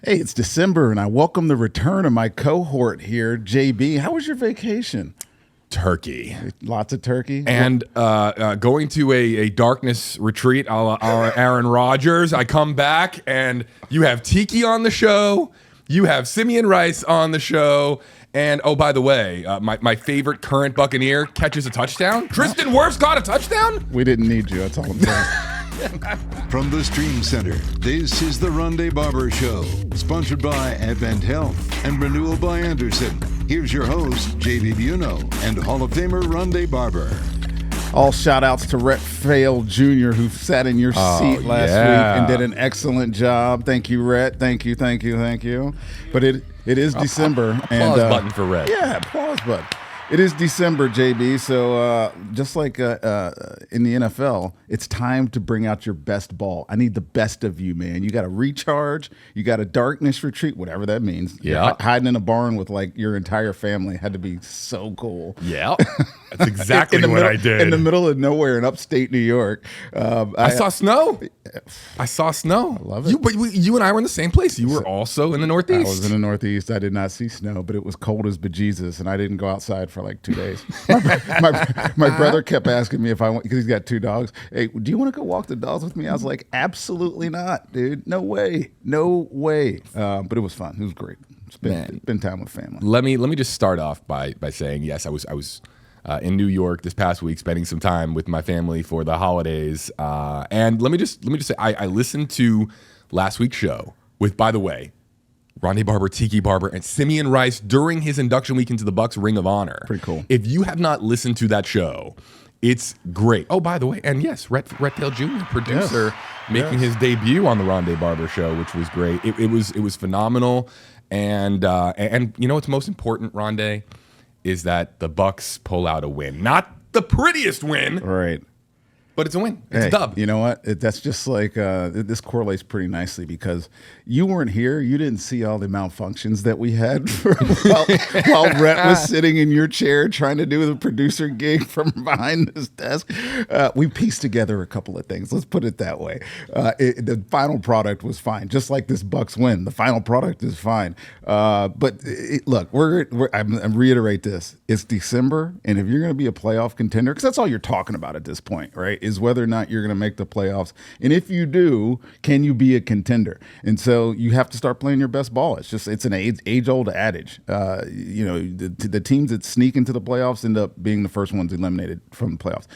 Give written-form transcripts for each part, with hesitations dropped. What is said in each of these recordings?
Hey, it's December, and I welcome the return of my cohort here, JB. How was your vacation? Turkey. Lots of turkey? And going to a darkness retreat a la Aaron Rodgers. I come back, and you have Tiki on the show. You have Simeon Rice on the show. And, oh, by the way, my favorite current Buccaneer catches a touchdown. Tristan Wirfs caught a touchdown? We didn't need you. That's all I'm saying. From the Stream Center, this is the Rondé Barber Show, sponsored by Advent Health and Renewal by Anderson. Here's your host, JB Buno, and Hall of Famer Rondé Barber. All shout-outs to Rhett Fail Jr., who sat in your seat last week and did an excellent job. Thank you, Rhett. Thank you. But it is December. Applause button for Rhett. Yeah, applause button. It is December, JB, so just like in the NFL, it's time to bring out your best ball. I need the best of you, man. You got to recharge. You got a darkness retreat, whatever that means. Yeah. Hiding in a barn with, like, your entire family had to be so cool. Yeah. That's exactly I did. In the middle of nowhere in upstate New York. I saw snow. I love it. But you and I were in the same place. You were also in the Northeast. I was in the Northeast. I did not see snow, but it was cold as bejesus, and I didn't go outside for like 2 days. My brother kept asking me if I want, because he's got 2 dogs. Hey, do you want to go walk the dogs with me? I was like, absolutely not, dude. No way. But it was fun. It was great. Spend time with family. Let me just start off by saying, yes, I was in New York this past week, spending some time with my family for the holidays. And let me just say, I listened to last week's show with, by the way, Rondé Barber, Tiki Barber, and Simeon Rice during his induction week into the Bucs Ring of Honor. Pretty cool. If you have not listened to that show, it's great. Oh, by the way, and yes, Rhett Tail Jr., producer, making his debut on the Rondé Barber Show, which was great. It was phenomenal. And you know what's most important, Rondé, is that the Bucs pull out a win. Not the prettiest win. Right. But it's a win. It's a dub. You know what? That's just like, this correlates pretty nicely because you weren't here. You didn't see all the malfunctions that we had while Rhett was sitting in your chair trying to do the producer gig from behind his desk. We pieced together a couple of things. Let's put it that way. The final product was fine, just like this Bucs win. The final product is fine. Look, I'm reiterate this. It's December, and if you're going to be a playoff contender, because that's all you're talking about at this point, right? Is whether or not you're going to make the playoffs. And if you do, can you be a contender? And so you have to start playing your best ball. It's an age-old adage. The teams that sneak into the playoffs end up being the first ones eliminated from the playoffs,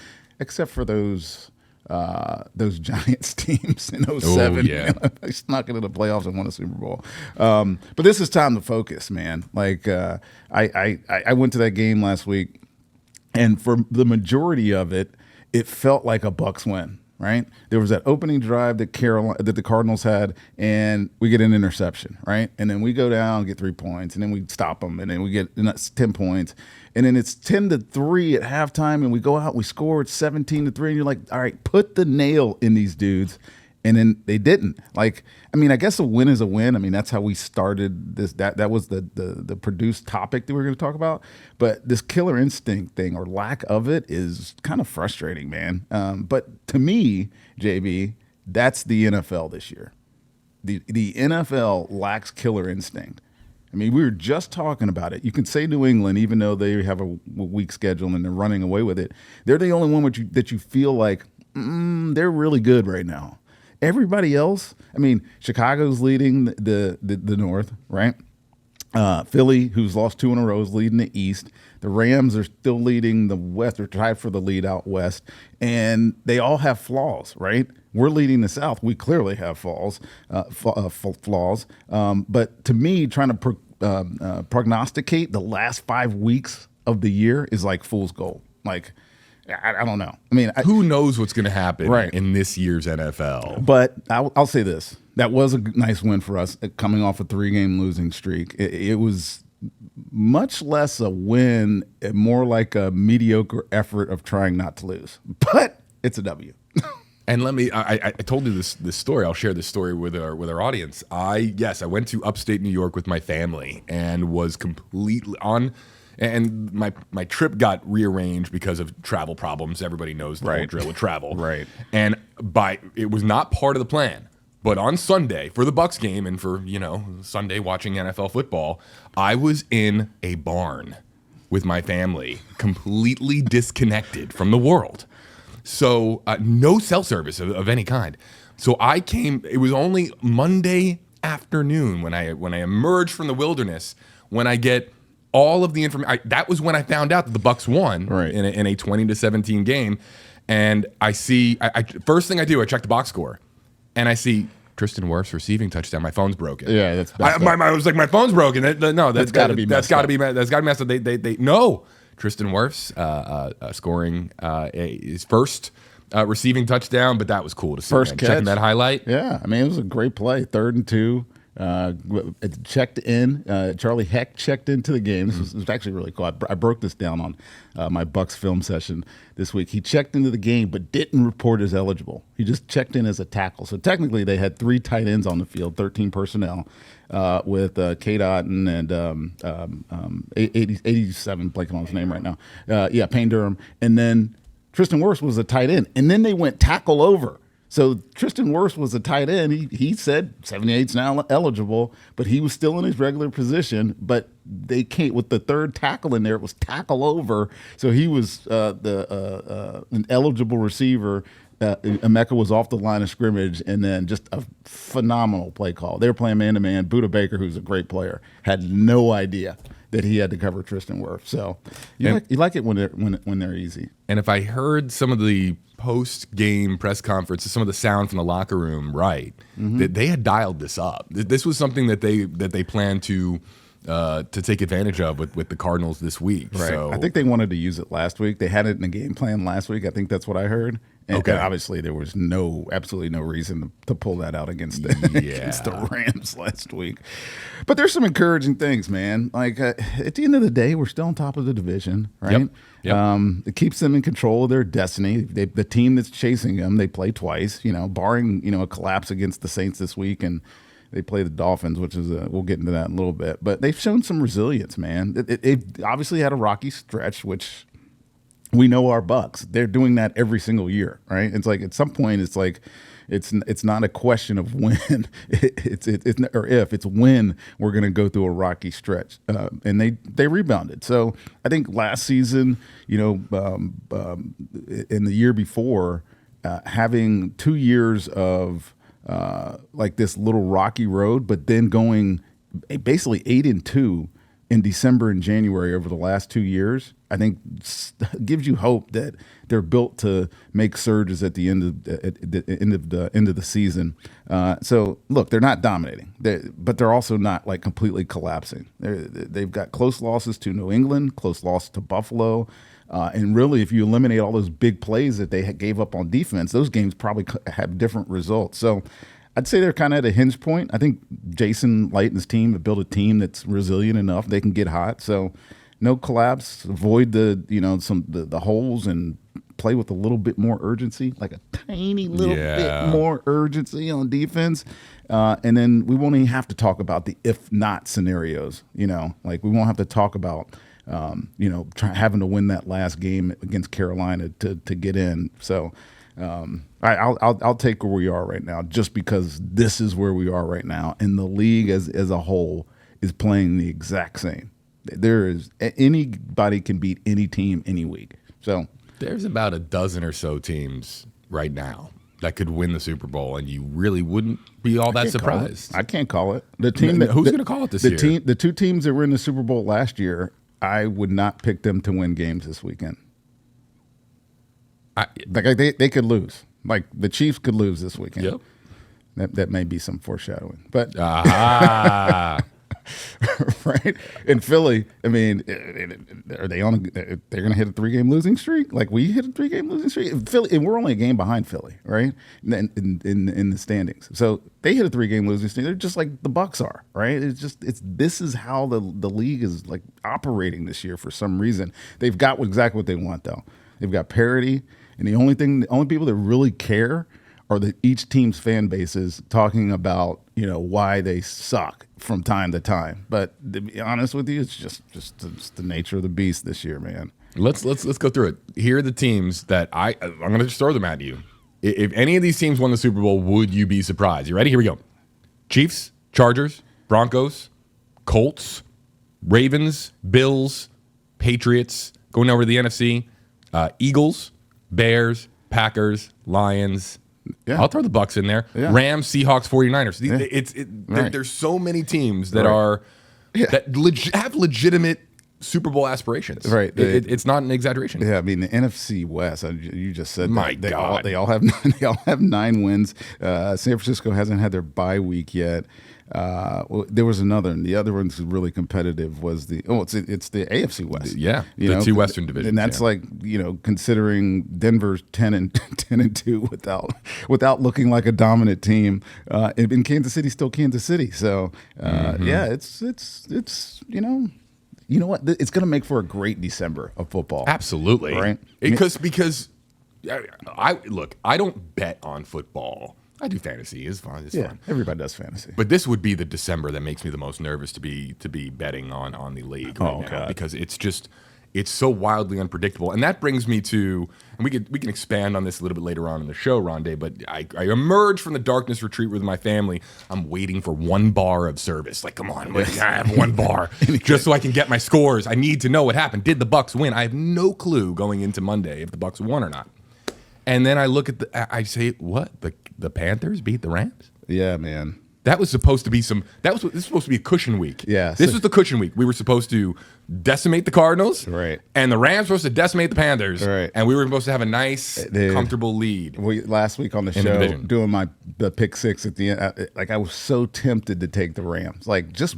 except for those Giants teams in 07. They snuck into the playoffs and won a Super Bowl. But this is time to focus, man. Like I went to that game last week, and for the majority of it, it felt like a Bucs win, right? There was that opening drive that the Cardinals had, and we get an interception, right? And then we go down, get 3 points, and then we stop them, and then we get 10 points. And then it's 10-3 at halftime, and we go out, we score, it's 17-3, and you're like, all right, put the nail in these dudes. And then they didn't. Like, I mean, I guess a win is a win. I mean, that's how we started this. That was the produced topic that we were going to talk about. But this killer instinct thing, or lack of it, is kind of frustrating, man. But to me, JB, that's the NFL this year. The NFL lacks killer instinct. I mean, we were just talking about it. You can say New England, even though they have a weak schedule and they're running away with it, they're the only one that you feel like they're really good right now. Everybody else, I mean, Chicago's leading the North, right? Philly, who's lost 2 in a row, is leading the East. The Rams are still leading the West. They're tied for the lead out West. And they all have flaws, right? We're leading the South. We clearly have flaws. But to me, trying to prognosticate the last 5 weeks of the year is like fool's gold. Like, I don't know. I mean, who knows what's going to happen in this year's NFL? But I'll say this. That was a nice win for us coming off a 3-game losing streak. It was much less a win, more like a mediocre effort of trying not to lose. But it's a W. And I told you this story. I'll share this story with our audience. I went to upstate New York with my family and was completely on. And my trip got rearranged because of travel problems. Everybody knows the whole drill with travel. Right. And it was not part of the plan. But on Sunday, for the Bucs game and for, Sunday watching NFL football, I was in a barn with my family, completely disconnected from the world. So no cell service of any kind. So I came, it was only Monday afternoon when I emerged from the wilderness, when I get all of the information. That was when I found out that the Bucs won in a 20-17 game. And I see, first thing I do, I check the box score. And I see Tristan Wirfs receiving touchdown. My phone's broken. Yeah, that's bad. I was like, my phone's broken. No, that's got to be messed up. That's got to be messed up. No. Tristan Wirfs scoring his first receiving touchdown, but that was cool to see. First catch. Checking that highlight. Yeah, I mean, it was a great play. 3rd and 2. It checked in. Charlie Heck checked into the game. This was actually really cool. I broke this down on my Bucs film session this week. He checked into the game, but didn't report as eligible. He just checked in as a tackle. So technically, they had 3 tight ends on the field, 13 personnel, with Kate Otten and 87, blanking on his name right now. Payne Durham. And then Tristan Wirfs was a tight end. And then they went tackle over. So Tristan Wirfs was a tight end. He said 78's now eligible, but he was still in his regular position. But they can't, with the 3rd tackle in there, it was tackle over. So he was an eligible receiver. Emeka was off the line of scrimmage, and then just a phenomenal play call. They were playing man-to-man. Buda Baker, who's a great player, had no idea that he had to cover Tristan Wirfs. So you like it when they're easy. And if I heard some of the post-game press conferences, some of the sound from the locker room, they had dialed this up. This was something that they planned to take advantage of with the Cardinals this week. Right. So I think they wanted to use it last week. They had it in the game plan last week. I think that's what I heard. And obviously there was absolutely no reason to pull that out against the Rams last week. But there's some encouraging things, man. Like at the end of the day, we're still on top of the division, right? Yep. It keeps them in control of their destiny. The team that's chasing them, they play twice, barring, a collapse against the Saints this week, and they play the Dolphins, which is we'll get into that in a little bit. But they've shown some resilience, man. They've obviously had a rocky stretch, which we know our Bucs. They're doing that every single year, right? It's like at some point, it's like it's not a question of when, it's or if, it's when we're going to go through a rocky stretch, and they rebounded. So I think last season, in the year before, having 2 years of like this little rocky road, but then going basically 8-2 in December and January over the last 2 years, I think gives you hope that they're built to make surges at the end of the season. So look, they're not dominating, but they're also not like completely collapsing. They've got close losses to New England, close loss to Buffalo. And really, if you eliminate all those big plays that they gave up on defense, those games probably have different results. So I'd say they're kind of at a hinge point. I think Jason Light and his team have built a team that's resilient enough. They can get hot. So no collapse, avoid the holes, and play with a little bit more urgency, like a tiny little bit more urgency on defense. And then we won't even have to talk about the if-not scenarios. Like we won't have to talk about having to win that last game against Carolina to get in. So I'll take where we are right now, just because this is where we are right now, and the league as a whole is playing the exact same. Anybody can beat any team any week. So there's about a dozen or so teams right now that could win the Super Bowl, and you really wouldn't be all that surprised. I can't call it. The team who's going to call it this year? The 2 teams that were in the Super Bowl last year, I would not pick them to win games this weekend. They could lose. Like the Chiefs could lose this weekend. Yep. That may be some foreshadowing. But right? In Philly, I mean, are they on? They're going to hit a 3-game losing streak, like we hit a 3-game losing streak. Philly, and we're only a game behind Philly, right? In the standings, so they hit a 3-game losing streak. They're just like the Bucs are, right? This is how the league is like operating this year for some reason. They've got exactly what they want though. They've got parity, and the only people that really care are each team's fan bases talking about why they suck from time to time. But to be honest with you, it's just the nature of the beast this year, man. Let's go through it. Here are the teams that I'm going to just throw them at you. If any of these teams won the Super Bowl, would you be surprised? You ready? Here we go. Chiefs, Chargers, Broncos, Colts, Ravens, Bills, Patriots. Going over to the NFC, Eagles, Bears, Packers, Lions. Yeah. I'll throw the Bucs in there. Yeah. Rams, Seahawks, 49ers. Right. There's so many teams that have legitimate Super Bowl aspirations. Right. It's not an exaggeration. Yeah, I mean the NFC West. You just said My that. God. They all have 9 wins. San Francisco hasn't had their bye week yet. There was another, and the other one's really competitive. Was it's the AFC West. Yeah, the two Western divisions, and that's like considering Denver's 10-2 without looking like a dominant team. And Kansas City's still Kansas City. So yeah, it's you know what? It's going to make for a great December of football. Absolutely, right? Because I don't bet on football. I do fantasy. It's fun. It's fun. Everybody does fantasy. But this would be the December that makes me the most nervous to be betting on the league right now, God. because it's so wildly unpredictable. And that brings me to, and we can expand on this a little bit later on in the show, Rondé, but I emerged from the darkness retreat with my family. I'm waiting for 1 bar of service. Like, come on, I have 1 bar just so I can get my scores. I need to know what happened. Did the Bucs win? I have no clue going into Monday if the Bucs won or not. And then I look at I say, what? The Panthers beat the Rams? Yeah, man. That was supposed to be this was supposed to be a cushion week. Yeah. This was the cushion week. We were supposed to decimate the Cardinals. Right. And the Rams were supposed to decimate the Panthers. Right. And we were supposed to have a nice, comfortable lead. Last week on the show, doing the pick six at the end, I was so tempted to take the Rams. Like, just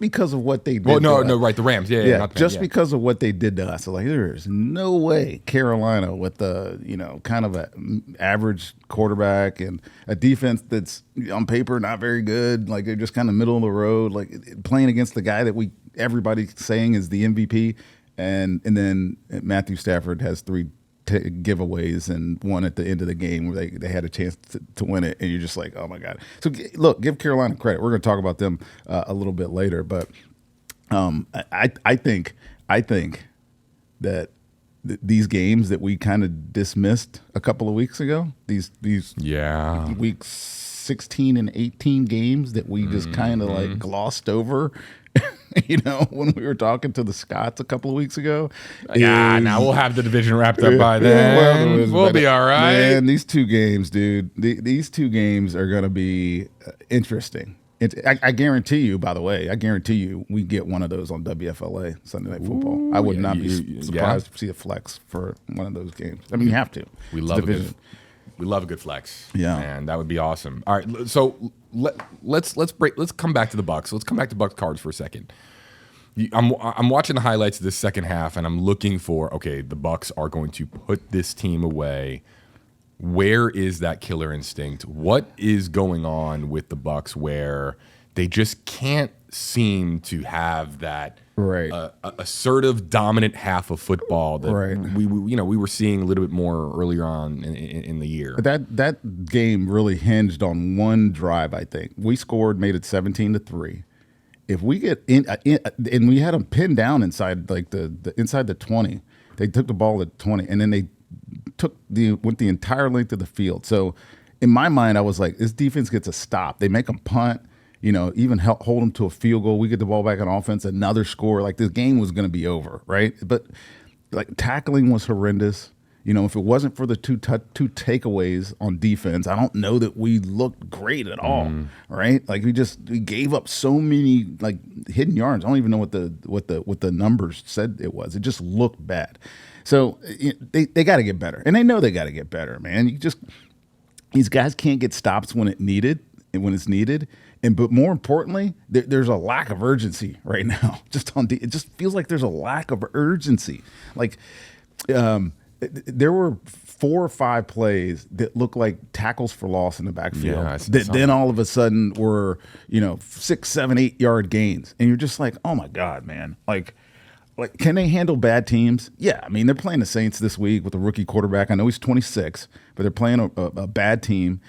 because of what they did. Well, no, right, the Rams. Yeah, not the Rams, because of what they did to us. So, like, there's no way Carolina with the, kind of an average quarterback and a defense that's on paper not very good. Like, they're just kind of middle of the road. Like, playing against the guy that everybody's saying is the MVP, and then Matthew Stafford has 3 giveaways and one at the end of the game where they had a chance to win it, and you're just like, oh my God. So look, give Carolina credit. We're going to talk about them a little bit later, but I think that these games that we kind of dismissed a couple of weeks ago, these weeks 16 and 18 games that we just kind of like glossed over. When we were talking to the Scots a couple of weeks ago. Yeah, now we'll have the division wrapped up by then. We'll be all right. Man, these 2 games, dude, these 2 games are going to be interesting. I guarantee you, by the way, we get one of those on WFLA, Sunday Night Football. Ooh, I would not be surprised to see a flex for one of those games. I mean, you have to. We love a good flex. Yeah. Man, that would be awesome. All right, so let's come back to the Bucs. Let's come back to Bucs cards for a second. I'm watching the highlights of this second half, and I'm looking for, the Bucs are going to put this team away. Where is that killer instinct? What is going on with the Bucs where they just can't seem to have that assertive, dominant half of football that we were seeing a little bit more earlier on in the year. That game really hinged on one drive. I think we scored, made it 17-3. If we get in, and we had them pinned down inside the inside the 20, they took the ball at 20, and then they went the entire length of the field. So in my mind, I was like, this defense gets a stop. They make them punt. Even hold them to a field goal. We get the ball back on offense, another score. Like, this game was going to be over, right? But tackling was horrendous. If it wasn't for the two takeaways on defense, I don't know that we looked great at all, right? Like, we gave up so many hidden yards. I don't even know what the numbers said it was. It just looked bad. So they got to get better, and they know they got to get better, man. These guys can't get stops when it's needed. But more importantly, there's a lack of urgency right now. It just feels like there's a lack of urgency. Like, there were 4 or 5 plays that looked like tackles for loss in the backfield. Yeah, then all of a sudden were 6, 7, 8 yard gains, and you're just like, oh my God, man, like. Can they handle bad teams? Yeah, I mean, they're playing the Saints this week with a rookie quarterback. I know he's 26, but they're playing a bad team.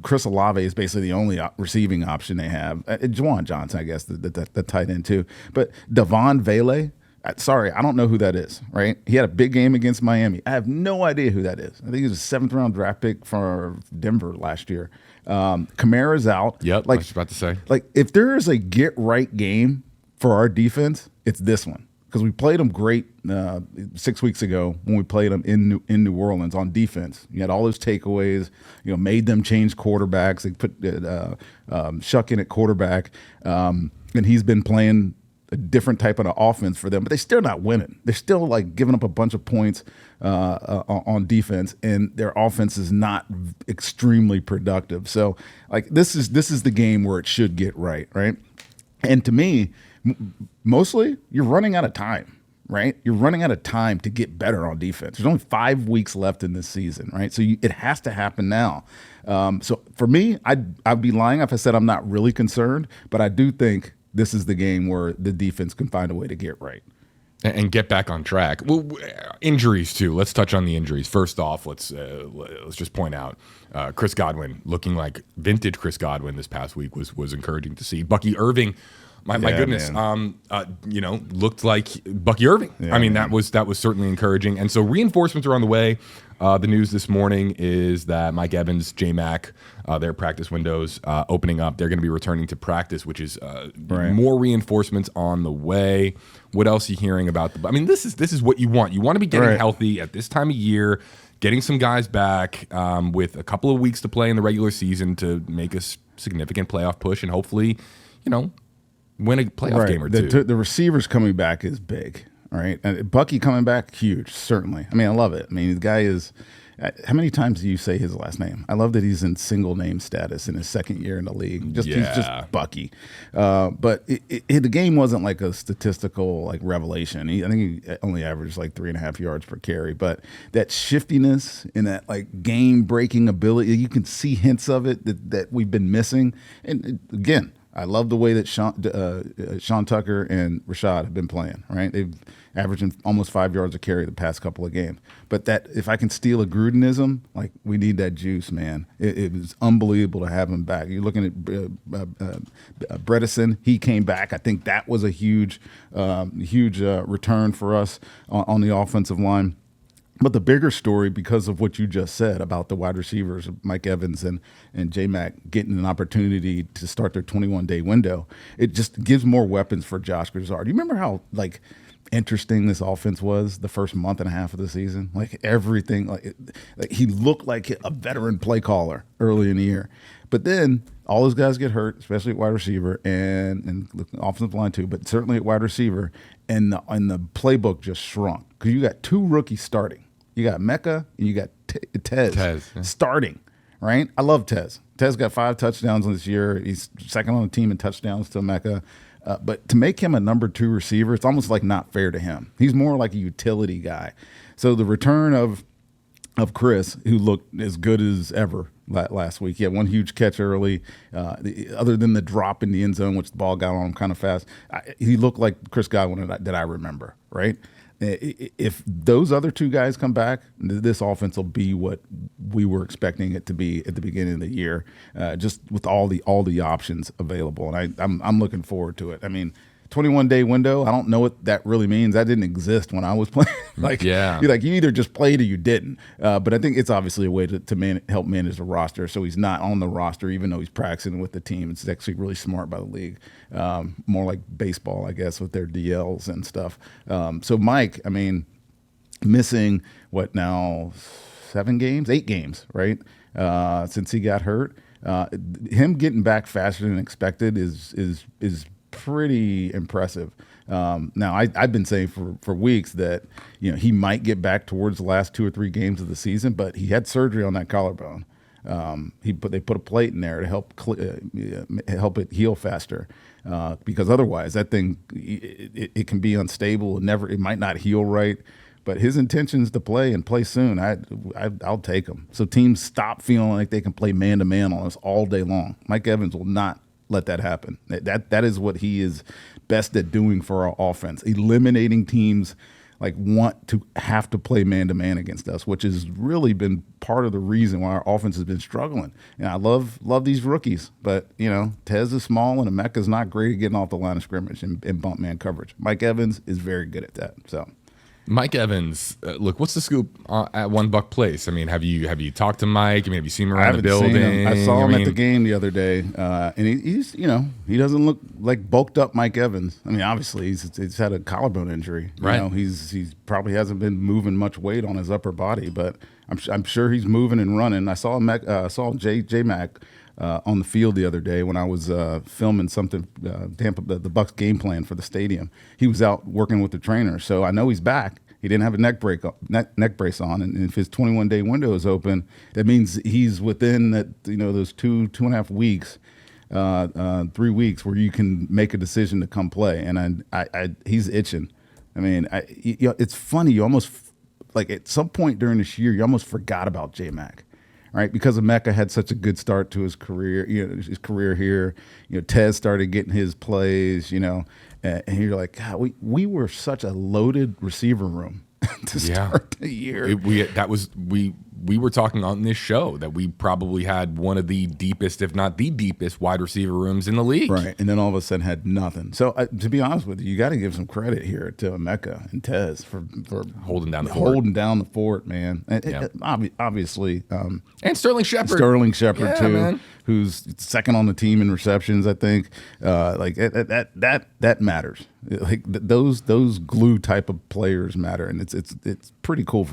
Chris Olave is basically the only receiving option they have. Juwan Johnson, I guess, the tight end too. But Devon Vele, Sorry, I don't know who that is, right? He had a big game against Miami. I have no idea who that is. I think he was a 7th-round draft pick for Denver last year. Kamara's out. Yep, I was about to say. Like, if there is a get-right game for our defense, it's this one. Because we played them great 6 weeks ago when we played them in New Orleans on defense. You had all those takeaways, made them change quarterbacks. They put Shuck in at quarterback, and he's been playing a different type of offense for them, but they're still not winning. They're still like giving up a bunch of points on defense, and their offense is not extremely productive. So, like, this is the game where it should get right? And to me, mostly you're running out of time, right? You're running out of time to get better on defense. There's only 5 weeks left in this season, right? So it has to happen now. So for me, I'd be lying if I said I'm not really concerned, but I do think this is the game where the defense can find a way to get right. And get back on track. Well, injuries too. Let's touch on the injuries. First off, let's just point out Chris Godwin looking like vintage Chris Godwin this past week was encouraging to see. Bucky Irving, my goodness, looked like Bucky Irving. Yeah, I mean, that was certainly encouraging. And so reinforcements are on the way. The news this morning is that Mike Evans, J-Mac, their practice windows opening up. They're going to be returning to practice, which is more reinforcements on the way. What else are you hearing about? This is what you want. You want to be getting healthy at this time of year, getting some guys back with a couple of weeks to play in the regular season to make a significant playoff push and hopefully, win a playoff game or two. The receivers coming back is big. All right. And Bucky coming back, huge, certainly. I love it. The guy is – how many times do you say his last name? I love that he's in single name status in his second year in the league. He's just Bucky. But the game wasn't like a statistical revelation. I think he only averaged 3.5 yards per carry. But that shiftiness and that game-breaking ability, you can see hints of it that we've been missing. And again, I love the way that Sean Tucker and Rashad have been playing, right? They've averaging almost 5 yards a carry the past couple of games. But that if I can steal a Grudenism, we need that juice, man. It was unbelievable to have him back. You're looking at Bredesen. He came back. I think that was a huge return for us on the offensive line. But the bigger story, because of what you just said about the wide receivers, Mike Evans and J-Mac getting an opportunity to start their 21-day window, it just gives more weapons for Josh Grizzard. You remember how interesting this offense was the first month and a half of the season? Everything, he looked like a veteran play caller early in the year. But then all those guys get hurt, especially at wide receiver and offensive line too, but certainly at wide receiver, and the playbook just shrunk because you got 2 rookies starting. You got Mecca and you got Tez starting, right? I love Tez. Tez got 5 touchdowns this year. He's second on the team in touchdowns to Mecca. But to make him a number 2 receiver, it's almost not fair to him. He's more like a utility guy. So the return of Chris, who looked as good as ever last week. He had one huge catch early. Other than the drop in the end zone, which the ball got on him kind of fast, he looked like Chris Godwin that I remember, right? If those other 2 guys come back, this offense will be what we were expecting it to be at the beginning of the year, just with all the options available. And I'm looking forward to it. 21-day window, I don't know what that really means. That didn't exist when I was playing. You either just played or you didn't. But I think it's obviously a way to help manage the roster. So he's not on the roster, even though he's practicing with the team. It's actually really smart by the league. More like baseball, I guess, with their DLs and stuff. So Mike, missing what now, 8 games, right? Since he got hurt. Him getting back faster than expected is pretty impressive. Now, I've been saying for weeks that he might get back towards the last 2 or 3 games of the season, but he had surgery on that collarbone. They put a plate in there to help it heal faster, because otherwise that thing it can be unstable. It might not heal right. But his intentions to play and play soon, I'll take him. So teams stop feeling like they can play man-to-man on us all day long. Mike Evans will not let that happen. That is what he is best at doing for our offense, eliminating teams like want to have to play man-to-man against us, which has really been part of the reason why our offense has been struggling. And I love these rookies, but, Tez is small and Emeka's not great at getting off the line of scrimmage and bump man coverage. Mike Evans is very good at that. So Mike Evans, look, what's the scoop at One Buck Place? I mean, have you talked to Mike? I mean, have you seen him around the building? I saw him at the game the other day, and he's he doesn't look like bulked up Mike Evans. I mean, obviously he's had a collarbone injury. Right. He's probably hasn't been moving much weight on his upper body, but I'm sure he's moving and running. I saw J Mac on the field the other day when I was filming something, Tampa, the Bucs game plan for the stadium. He was out working with the trainer, so I know he's back. He didn't have a neck brace on, and if his 21-day window is open, that means he's within that those 2.5 weeks, 3 weeks where you can make a decision to come play. And he's itching. I mean, it's funny. You almost like at some point during this year, you almost forgot about J Mac. Right, because Emeka had such a good start to his career, his career here. Tez started getting his plays, and you're like, God, we were such a loaded receiver room to start the year. We were talking on this show that we probably had one of the deepest, if not the deepest, wide receiver rooms in the league. Right, and then all of a sudden had nothing. So to be honest with you, got to give some credit here to Emeka and Tez for holding down the fort, man. Obviously, and Sterling Shepard too, man. Who's second on the team in receptions. I think that matters. Like those glue type of players matter, and it's pretty cool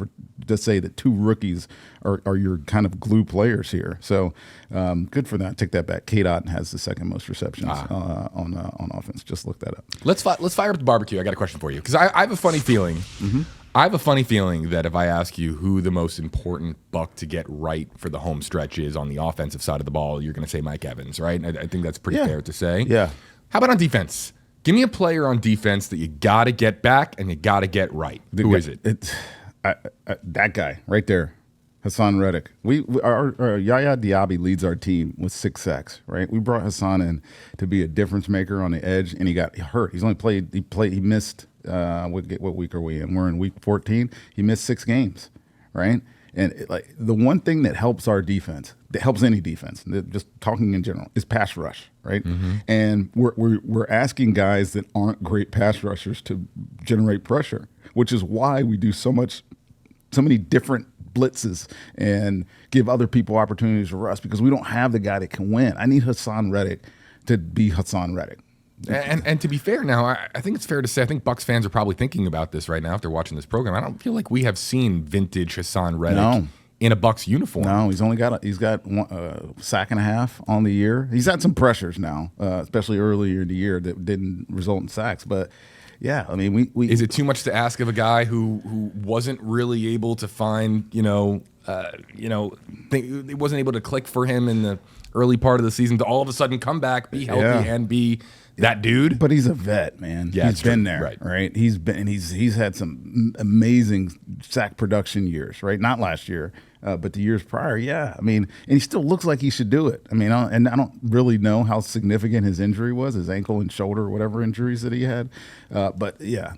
to say that two rookies are your kind of glue players here. So good for that. Take that back. K-Dot has the second most receptions on offense. Just look that up. Let's fire up the barbecue. I got a question for you because I have a funny feeling. Mm-hmm. I have a funny feeling that if I ask you who the most important Buck to get right for the home stretch is on the offensive side of the ball, you're going to say Mike Evans, right? I think that's pretty fair to say. Yeah. How about on defense? Give me a player on defense that you got to get back and you got to get right. Who is it? That guy right there, Hassan Reddick. Our Yaya Diaby leads our team with 6 sacks. Right, we brought Hassan in to be a difference maker on the edge, and he got hurt. He's only played. He missed. What week are we in? We're in week 14. He missed 6 games. Right, and the one thing that helps our defense, that helps any defense, just talking in general, is pass rush. Right, and we're asking guys that aren't great pass rushers to generate pressure, which is why we do so many different blitzes and give other people opportunities for us, because we don't have the guy that can win. I need Hassan Reddick to be Hassan Reddick. And to be fair now, I think it's fair to say, I think Bucs fans are probably thinking about this right now after watching this program. I don't feel like we have seen vintage Hassan Reddick in a Bucs uniform. No, he's got one sack and a half on the year. He's had some pressures now, especially earlier in the year that didn't result in sacks, but yeah, I mean, we is it too much to ask of a guy who wasn't really able to find, it wasn't able to click for him in the early part of the season to all of a sudden come back, be healthy, and be that dude? But he's a vet, man. Yeah, he's been there, right? He's had some amazing sack production years, right? Not last year, but the years prior, yeah. I mean, and he still looks like he should do it. I mean, I don't really know how significant his injury was, his ankle and shoulder, or whatever injuries that he had. But yeah,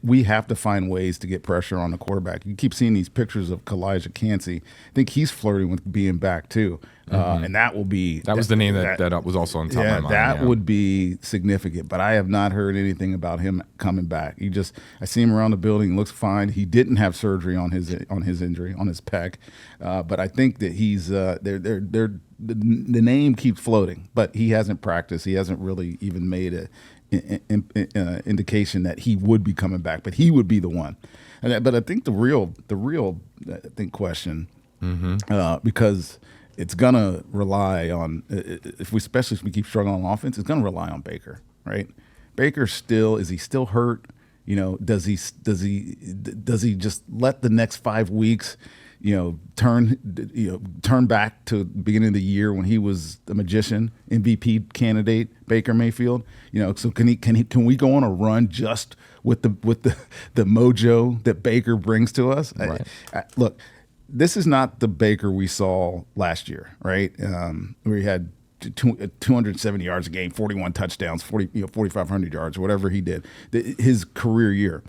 we have to find ways to get pressure on the quarterback. You keep seeing these pictures of Kalijah Cansey. I think he's flirting with being back too. And that will be... That was the name that was also on top of my mind. That would be significant, but I have not heard anything about him coming back. I see him around the building, he looks fine. He didn't have surgery on his injury, on his pec, but I think that he's... the name keeps floating, but he hasn't practiced. He hasn't really even made an indication that he would be coming back, but he would be the one. But I think the real question, because... it's gonna rely on, especially if we keep struggling on offense, it's gonna rely on Baker, right? Baker is he still hurt? Does he just let the next 5 weeks, turn back to the beginning of the year when he was the magician, MVP candidate, Baker Mayfield? So can we go on a run just with the mojo that Baker brings to us? Right. Look. This is not the Baker we saw last year, right? Where he had 270 yards a game, 41 touchdowns, 4,500 yards, whatever he did. His career year.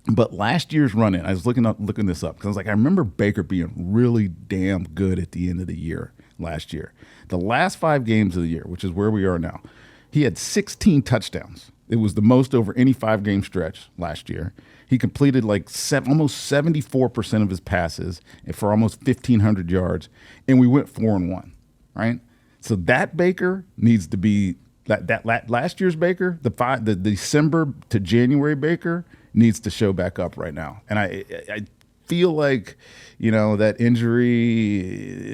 But last year's run-in, I was looking this up because I was like, I remember Baker being really damn good at the end of the year last year. The last 5 games of the year, which is where we are now, he had 16 touchdowns. It was the most over any 5-game stretch last year. He completed like almost 74% of his passes for almost 1,500 yards, and we went 4-1, right? So that Baker needs to be that last year's Baker, the December to January Baker needs to show back up right now. And I feel like, that injury,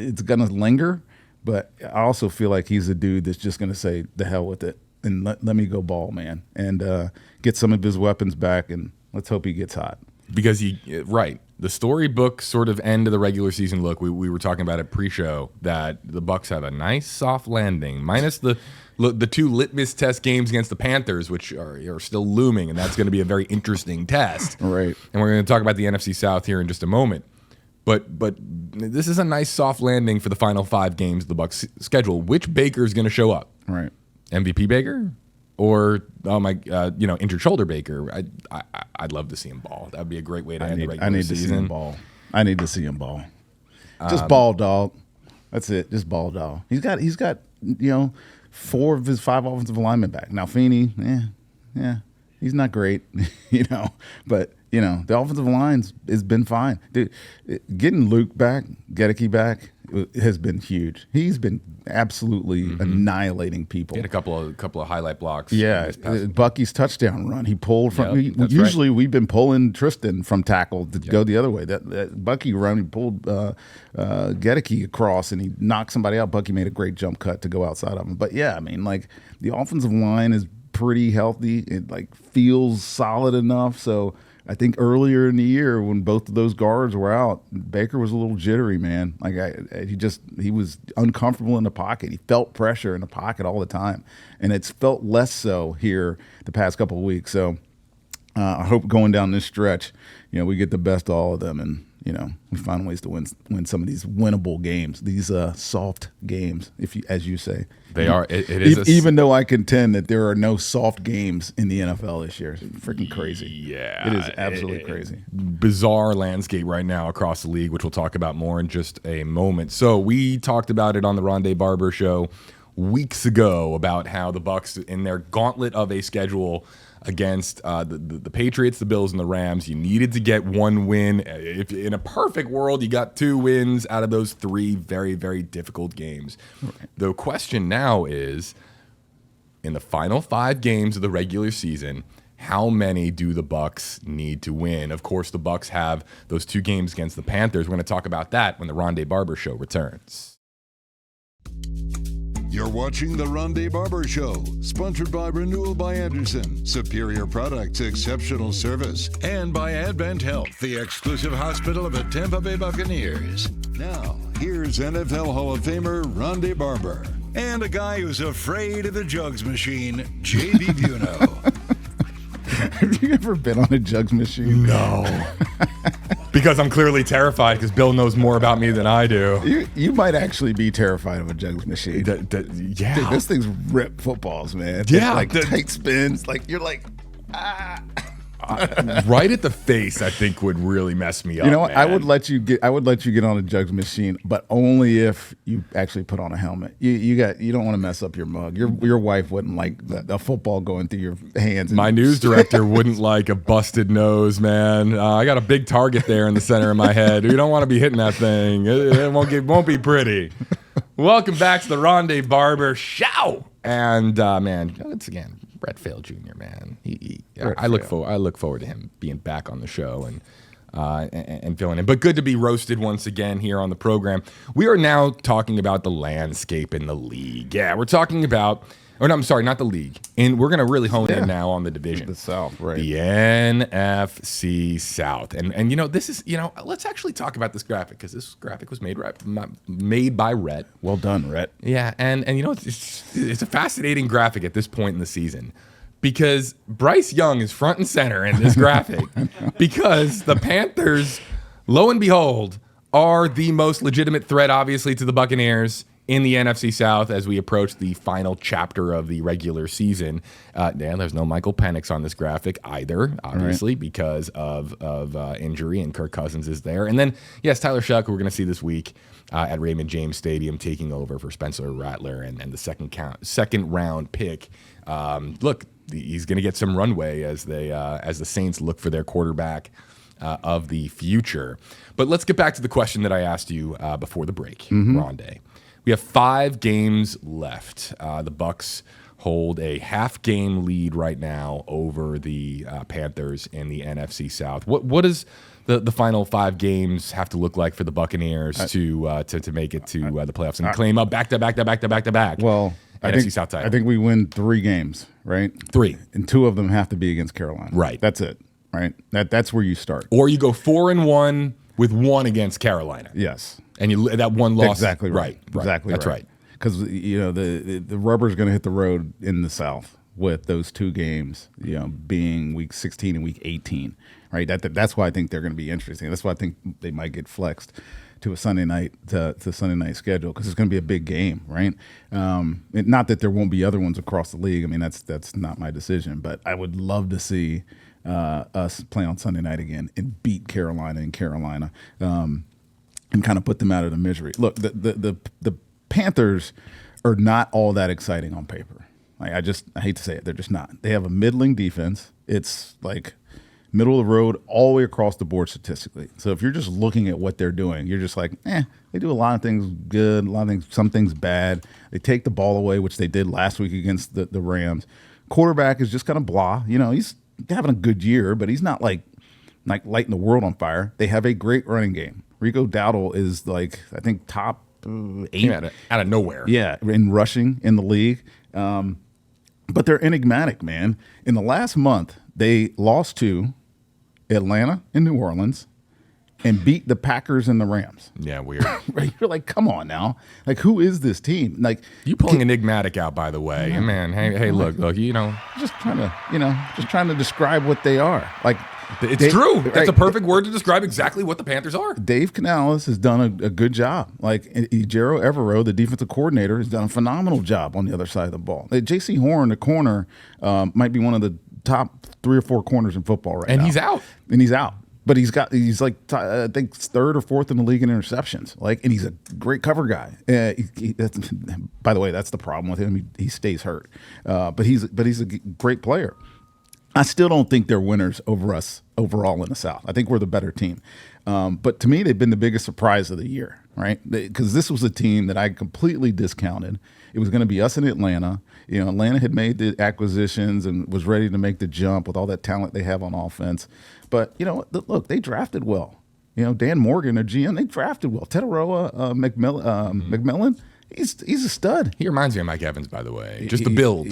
it's going to linger, but I also feel like he's a dude that's just going to say, the hell with it, and let me go ball, man, and get some of his weapons back, and let's hope he gets hot. Because the storybook sort of end of the regular season look, we were talking about it pre-show, that the Bucs have a nice soft landing, minus the 2 litmus test games against the Panthers, which are still looming, and that's going to be a very interesting test. Right. And we're going to talk about the NFC South here in just a moment. But this is a nice soft landing for the final 5 games of the Bucs schedule. Which Baker is going to show up? Right. MVP Baker? Or injured shoulder Baker? I'd love to see him ball. That'd be a great way to end the regular season. I need to see him ball. I need to see him ball. Just ball, dog. That's it. Just ball, dog. He's got 4 of his 5 offensive linemen back. Now Feeney, he's not great, but the offensive line's has been fine. Dude, getting Luke back, Gedeke back has been huge. He's been absolutely annihilating people. He had a couple of highlight blocks. Yeah, Bucky's touchdown run. He pulled from. Usually we've been pulling Tristan from tackle to go the other way. That Bucky run, he pulled Gedeke across and he knocked somebody out. Bucky made a great jump cut to go outside of him. But yeah, I mean, like the offensive line is pretty healthy. It like feels solid enough. So I think earlier in the year when both of those guards were out, Baker was a little jittery, man. Like he was uncomfortable in the pocket. He felt pressure in the pocket all the time, and it's felt less so here the past couple of weeks. So I hope going down this stretch, we get the best of all of them, and we find ways to win some of these winnable games, these soft games, as you say. They are. It is even though I contend that there are no soft games in the NFL this year. It's freaking crazy. Yeah, it is absolutely crazy. Bizarre landscape right now across the league, which we'll talk about more in just a moment. So we talked about it on the Rondé Barber Show weeks ago about how the Bucs in their gauntlet of a schedule against the Patriots, the Bills, and the Rams, you needed to get 1 win. If in a perfect world, you got 2 wins out of those 3 very, very difficult games. Right. The question now is, in the final 5 games of the regular season, how many do the Bucs need to win? Of course, the Bucs have those 2 games against the Panthers. We're going to talk about that when the Rondé Barber Show returns. You're watching the Rondé Barber Show, sponsored by Renewal by Anderson, superior products, exceptional service, and by Advent Health, the exclusive hospital of the Tampa Bay Buccaneers. Now, here's NFL Hall of Famer Rondé Barber, and a guy who's afraid of the jugs machine, J.B. Buno. Have you ever been on a jugs machine? No. Because I'm clearly terrified because Bill knows more about me than I do. You might actually be terrified of a jugs machine. Yeah. Dude, those things rip footballs, man. Yeah. Like tight spins. Like you're like, ah. Right at the face, I think would really mess me up. You know what? Man. I would let you get on a jugs machine, but only if you actually put on a helmet. You don't want to mess up your mug. Your wife wouldn't like a football going through your hands. My news director wouldn't like a busted nose, man. I got a big target there in the center of my head. You don't want to be hitting that thing. It won't be pretty. Welcome back to the Rondé Barber Show. And man, it's again. Brett Fail Jr., man. I look forward to him being back on the show and filling in. But good to be roasted once again here on the program. We are now talking about the landscape in the league. Yeah, we're talking about, not the league. And we're going to really hone in now on the division. The South, right. The NFC South. And this is, let's actually talk about this graphic because this graphic was made by Rhett. Well done, Rhett. Yeah, and it's a fascinating graphic at this point in the season because Bryce Young is front and center in this graphic because the Panthers, lo and behold, are the most legitimate threat, obviously, to the Buccaneers in the NFC South as we approach the final chapter of the regular season. Dan, there's no Michael Penix on this graphic either, obviously, because of injury, and Kirk Cousins is there. And then, yes, Tyler Shuck, who we're going to see this week at Raymond James Stadium, taking over for Spencer Rattler and the second round pick. Look, he's going to get some runway as the Saints look for their quarterback of the future. But let's get back to the question that I asked you before the break, Rondé. We have 5 games left. The Bucs hold a half-game lead right now over the Panthers in the NFC South. What does the final 5 games have to look like for the Buccaneers to make it to the playoffs and claim up back-to-back? Well, NFC South title. I think we win 3 games, right? 3. And 2 of them have to be against Carolina. Right. That's it, right? That's where you start. Or you go 4-1 with 1 against Carolina. Yes. And that one loss. Exactly right. Exactly That's right. Because the rubber's going to hit the road in the South with those 2 games, being week 16 and week 18, right? That's why I think they're going to be interesting. That's why I think they might get flexed to a Sunday night Sunday night schedule, because it's going to be a big game, right? Not that there won't be other ones across the league. I mean, that's not my decision, but I would love to see us play on Sunday night again and beat Carolina in Carolina. And kind of put them out of the misery. Look, the Panthers are not all that exciting on paper. Like I hate to say it, they're just not. They have a middling defense. It's like middle of the road all the way across the board statistically. So if you're just looking at what they're doing, you're just like, they do a lot of things good, a lot of things, some things bad. They take the ball away, which they did last week against the Rams. Quarterback is just kind of blah. He's having a good year, but he's not like lighting the world on fire. They have a great running game. Rico Dowdle is I think top 8 out of nowhere. Yeah, in rushing in the league. But they're enigmatic, man. In the last month, they lost to Atlanta and New Orleans and beat the Packers and the Rams. Yeah, weird. Right? You're like, come on now. Like, who is this team? Like, you pulling enigmatic out, by the way. Yeah. Man, hey, look, just trying to describe what they are. Like, it's true. That's a perfect word to describe exactly what the Panthers are. Dave Canales has done a good job. Like, Ejiro Evero, the defensive coordinator, has done a phenomenal job on the other side of the ball. J.C. Horn, the corner, might be one of the top 3 or 4 corners in football right now. And he's out. But he's like, I think 3rd or 4th in the league in interceptions. And he's a great cover guy. By the way, that's the problem with him. He stays hurt. But he's a great player. I still don't think they're winners over us overall in the South. I think we're the better team. But to me, they've been the biggest surprise of the year, right? Because this was a team that I completely discounted. It was going to be us in Atlanta. Atlanta had made the acquisitions and was ready to make the jump with all that talent they have on offense. But, look, they drafted well. Dan Morgan, their GM, they drafted well. Tetaroa, McMillan. He's a stud. He reminds me of Mike Evans, by the way. Just the build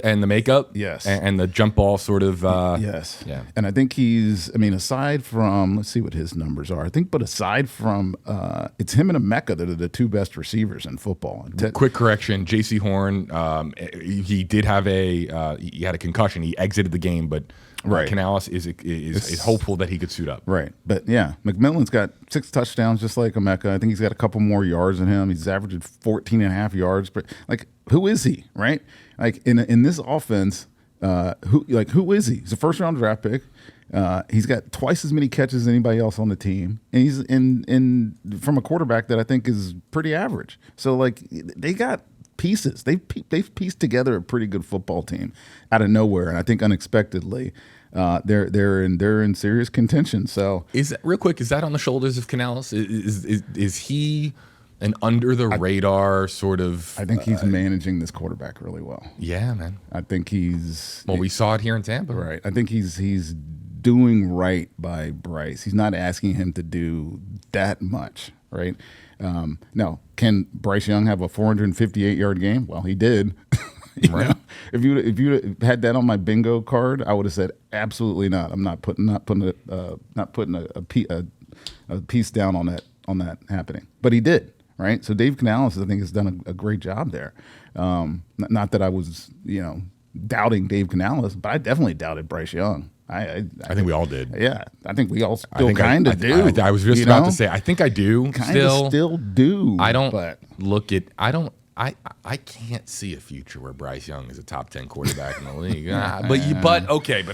and the makeup. Yes. And the jump ball sort of. Yes. Yeah. And I think aside from, let's see what his numbers are. Aside from, it's him and Emeka that are the 2 best receivers in football. Quick correction, J.C. Horn, he did have he had a concussion. He exited the game, but right. Canales is hopeful that he could suit up. Right. But, yeah, McMillan's got 6 touchdowns just like Emeka. I think he's got a couple more yards than him. He's averaging 14 and a half yards. But, who is he, right? In this offense, who is he? He's a first-round draft pick. He's got twice as many catches as anybody else on the team. And he's from a quarterback that I think is pretty average. So, they got pieces. They've pieced together a pretty good football team out of nowhere, and I think unexpectedly, they're in serious contention. So, is that on the shoulders of Canales? Is he an under the radar sort of? I think he's managing this quarterback really well. Yeah, man. I think he's. Well, we saw it here in Tampa, right? I think he's doing right by Bryce. He's not asking him to do that much, right? Now, can Bryce Young have a 458-yard game? Well, he did. Right. If you had that on my bingo card, I would have said absolutely not. I'm not putting a piece down on that happening. But he did, right? So Dave Canales, I think, has done a great job there. Not that I was doubting Dave Canales, but I definitely doubted Bryce Young. I think we all did. Yeah, I think we all still kind of do. I was just about to say, I think I do. Still do. I don't but look at. I don't. I can't see a future where Bryce Young is a top 10 quarterback in the league. But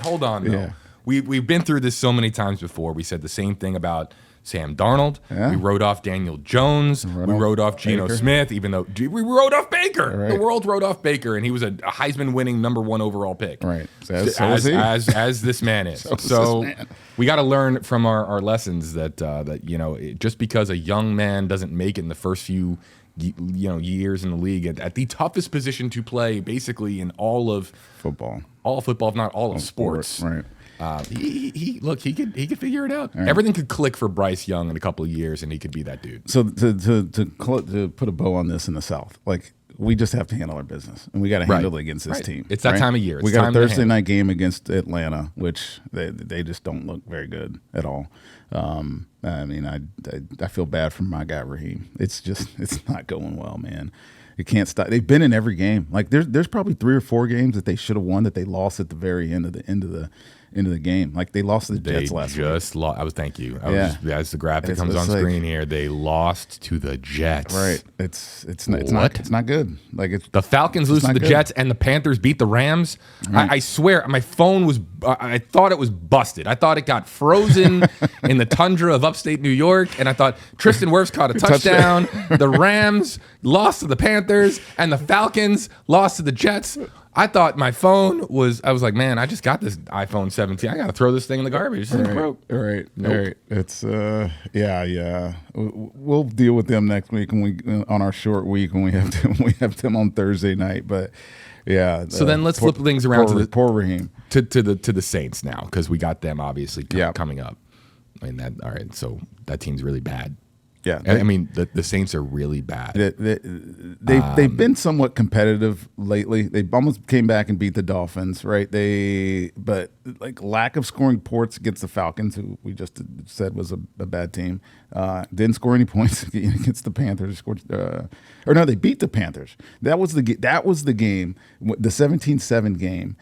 hold on though. Yeah. We've been through this so many times before. We said the same thing about Sam Darnold. Yeah. We wrote off Daniel Jones. We wrote off Geno Smith, even though we wrote off Baker. Right. The world wrote off Baker, and he was a Heisman-winning #1 overall pick. Right. As this man is. So we got to learn from our lessons that just because a young man doesn't make it in the first few years in the league at the toughest position to play, basically in all of football, if not all of sports. Right. He could figure it out. Right. Everything could click for Bryce Young in a couple of years, and he could be that dude. So to put a bow on this in the South, like we just have to handle our business, and we got to handle it against this team. It's that time of year. We got a Thursday night game against Atlanta, which they just don't look very good at all. I mean, I feel bad for my guy Raheem. It's not going well, man. It can't stop. They've been in every game. Like there's probably 3 or 4 games that they should have won that they lost at the very end of the game. Like they lost to the Jets last week. Thank you. As the graphic comes on screen here, they lost to the Jets. Right. It's not good. Like the Falcons lose to the Jets and the Panthers beat the Rams. Right. I swear my phone was. I thought it was busted. I thought it got frozen in the tundra of upstate New York, and I thought Tristan Wirfs caught a touchdown. The Rams lost to the Panthers, and the Falcons lost to the Jets. I thought my phone was. I was like, man, I just got this iPhone 17. I got to throw this thing in the garbage. It's broke. All right. Nope. All right. It's yeah. We'll deal with them next week on our short week when we have them on Thursday night. But yeah. So then let's flip things around to poor Raheem to the Saints now, because we got them obviously coming up. I mean all right. So that team's really bad. Yeah, I mean the Saints are really bad. They've been somewhat competitive lately. They almost came back and beat the Dolphins, right? But lack of scoring points against the Falcons, who we just said was a bad team. Didn't score any points against the Panthers. They beat the Panthers. That was the game, the 17-7 game,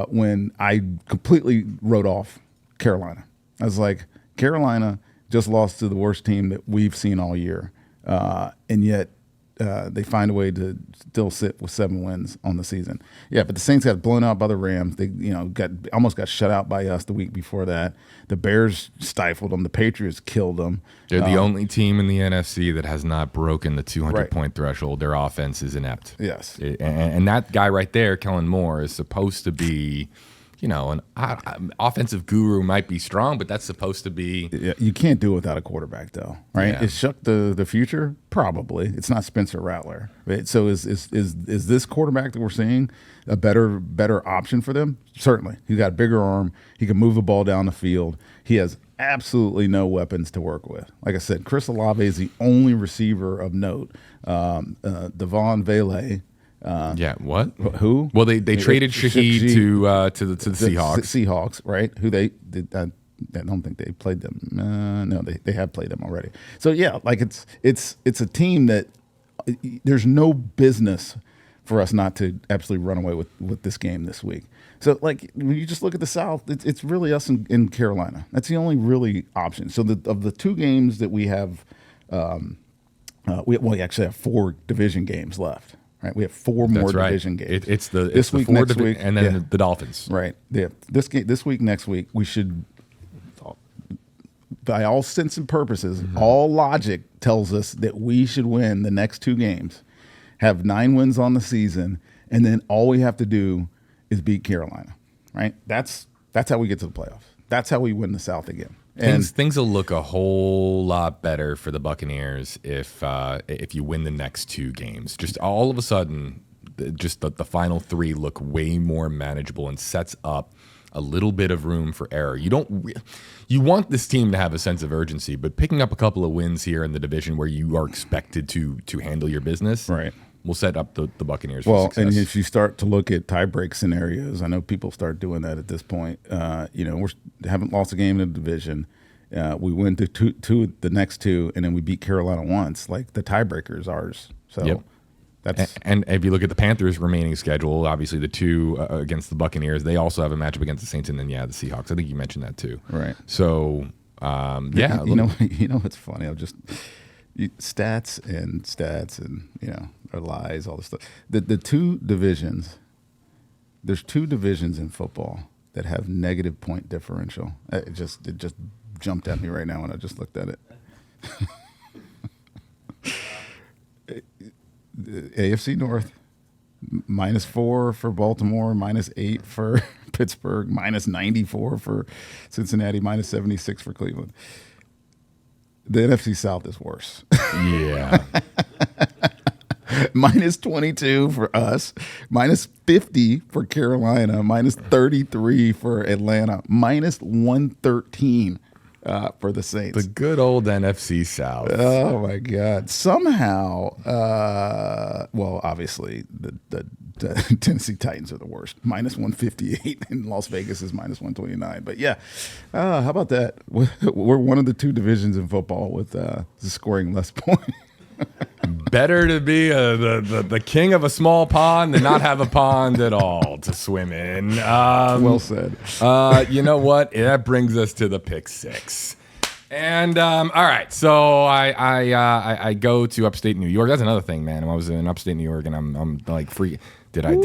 when I completely wrote off Carolina. I was like, Carolina just lost to the worst team that we've seen all year, and yet they find a way to still sit with 7 wins on the season. Yeah, but the Saints got blown out by the Rams. They almost got shut out by us the week before that. The Bears stifled them. The Patriots killed them. They're the only team in the NFC that has not broken the 200-point threshold. Their offense is inept. Yes, and that guy right there, Kellen Moore, is supposed to be. An offensive guru might be strong, but that's supposed to be. Yeah, you can't do it without a quarterback, though, right? Yeah. Is Shuck the future? Probably. It's not Spencer Rattler, right? So is this quarterback that we're seeing a better option for them? Certainly. He's got a bigger arm. He can move the ball down the field. He has absolutely no weapons to work with. Like I said, Chris Olave is the only receiver of note. Devon Vele. What? Who? Well, they traded Shaheed to the Seahawks. Seahawks, right? Who they did. I don't think they played them. No, they have played them already. So yeah, it's a team that there's no business for us not to absolutely run away with this game this week. So when you just look at the South, it's really us in Carolina. That's the only really option. So of the 2 games that we have, we actually have 4 division games left. Right, we have 4 more division games. It's the 4 next week, and then the Dolphins. Right. Yeah. This week, next week, we should, by all sense and purposes, all logic tells us that we should win the next 2 games, have 9 wins on the season, and then all we have to do is beat Carolina. Right. That's how we get to the playoffs. That's how we win the South again. Things will look a whole lot better for the Buccaneers if you win the next 2 games. Just all of a sudden, the final 3 look way more manageable and sets up a little bit of room for error. You want this team to have a sense of urgency, but picking up a couple of wins here in the division where you are expected to handle your business, right, will set up the Buccaneers for success. And if you start to look at tie-break scenarios, I know people start doing that at this point. We haven't lost a game in the division. We win the next 2, and then we beat Carolina once. Like the tiebreaker is ours. So And if you look at the Panthers' remaining schedule, obviously the two against the Buccaneers, they also have a matchup against the Saints, and then the Seahawks. I think you mentioned that too. Right. So you know it's funny. Stats and are lies, all this stuff. The two divisions. There's two divisions in football that have negative point differential. It just jumped at me right now when I just looked at it. The AFC North, -4 for Baltimore, -8 for Pittsburgh, -94 for Cincinnati, -76 for Cleveland. The NFC South is worse. Yeah. -22 for us, -50 for Carolina, -33 for Atlanta, -113 for the Saints. The good old NFC South. Oh my God! Somehow, obviously the Tennessee Titans are the worst, -158, and Las Vegas is -129. But yeah, how about that? We're one of the two divisions in football with scoring less points. Better to be the king of a small pond than not have a pond at all to swim in. Well said. You know what? That brings us to the pick six. And all right, so I go to upstate New York. That's another thing, man. I was in upstate New York, and I'm like free. Did I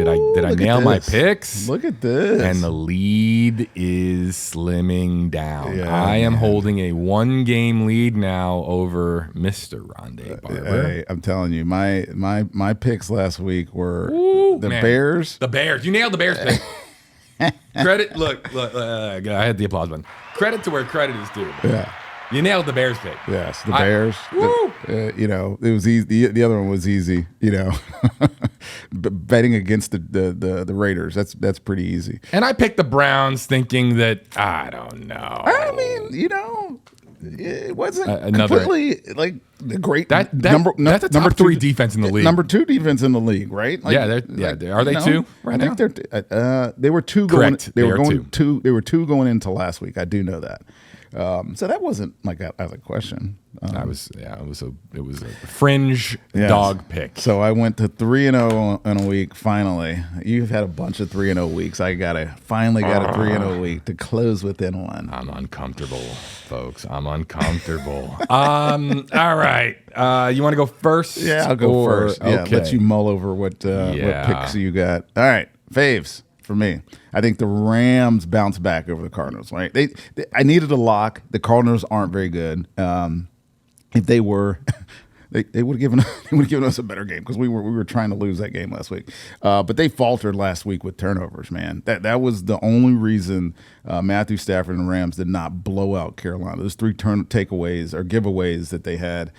nail my picks? Look at this. And the lead is slimming down. Yeah, I am holding a 1-game lead now over Mr. Rondé Barber. Hey, I'm telling you, my picks last week were Man. Bears. The Bears. You nailed the Bears pick. Credit. Look. I had the applause button. Credit to where credit is due. Yeah. You nailed the Bears pick. Yes, the Bears. It was easy. The other one was easy. Betting against the Raiders. That's pretty easy. And I picked the Browns, thinking that I don't know. I mean, it wasn't completely like the great that's a top 3 defense in the league. Number 2 defense in the league, right? Like, are they 2 right now? I think they were 2 Correct. They were 2 going into last week. I do know that. So that wasn't like out of the question. It was a fringe dog pick. So I went to 3-0 in a week. Finally, you've had a bunch of 3-0 weeks. I finally got a 3-0 week to close within one. I'm uncomfortable, folks. I'm uncomfortable. All right, you want to go first? Yeah, I'll go first. Yeah, okay. let you mull over what picks you got. All right, faves. For me, I think the Rams bounce back over the Cardinals. Right? I needed a lock. The Cardinals aren't very good. If they were, they would have given us a better game because we were trying to lose that game last week. But they faltered last week with turnovers. Man, that was the only reason Matthew Stafford and the Rams did not blow out Carolina. Those 3 takeaways or giveaways that they had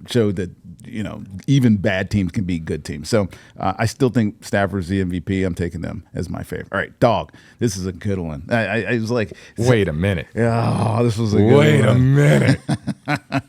showed that even bad teams can be good teams. So I still think Stafford's the MVP. I'm taking them as my favorite. All right, dog. This is a good one. I was like, wait a minute. Oh, this was a good one. Wait a minute.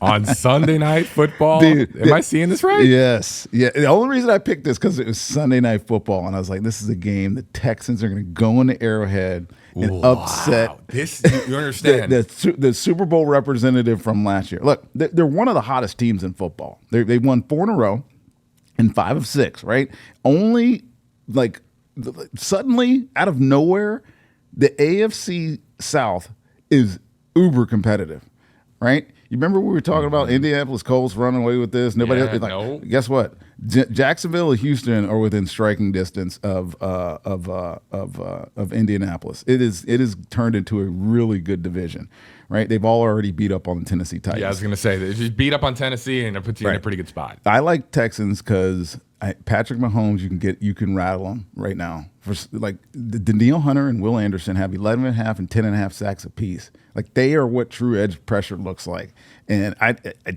On Sunday Night Football, am I seeing this right? Yes. Yeah. The only reason I picked this because it was Sunday Night Football, and I was like, this is a game the Texans are going to go into Arrowhead and upset this. You understand the Super Bowl representative from last year. Look, they're one of the hottest teams in football. They've won 4 in a row and 5 of 6. Right? Only suddenly out of nowhere, the AFC South is uber competitive. Right? You remember we were talking about Indianapolis Colts running away with this? Nobody else, no. Guess what? Jacksonville and Houston are within striking distance of Indianapolis. It is turned into a really good division, right? They've all already beat up on the Tennessee Titans. Yeah, I was going to say they just beat up on Tennessee and it puts you in a pretty good spot. I like Texans because Patrick Mahomes, you can rattle him right now. For like Daniil Hunter and Will Anderson have 11.5 and 10.5 sacks apiece. Like they are what true edge pressure looks like. And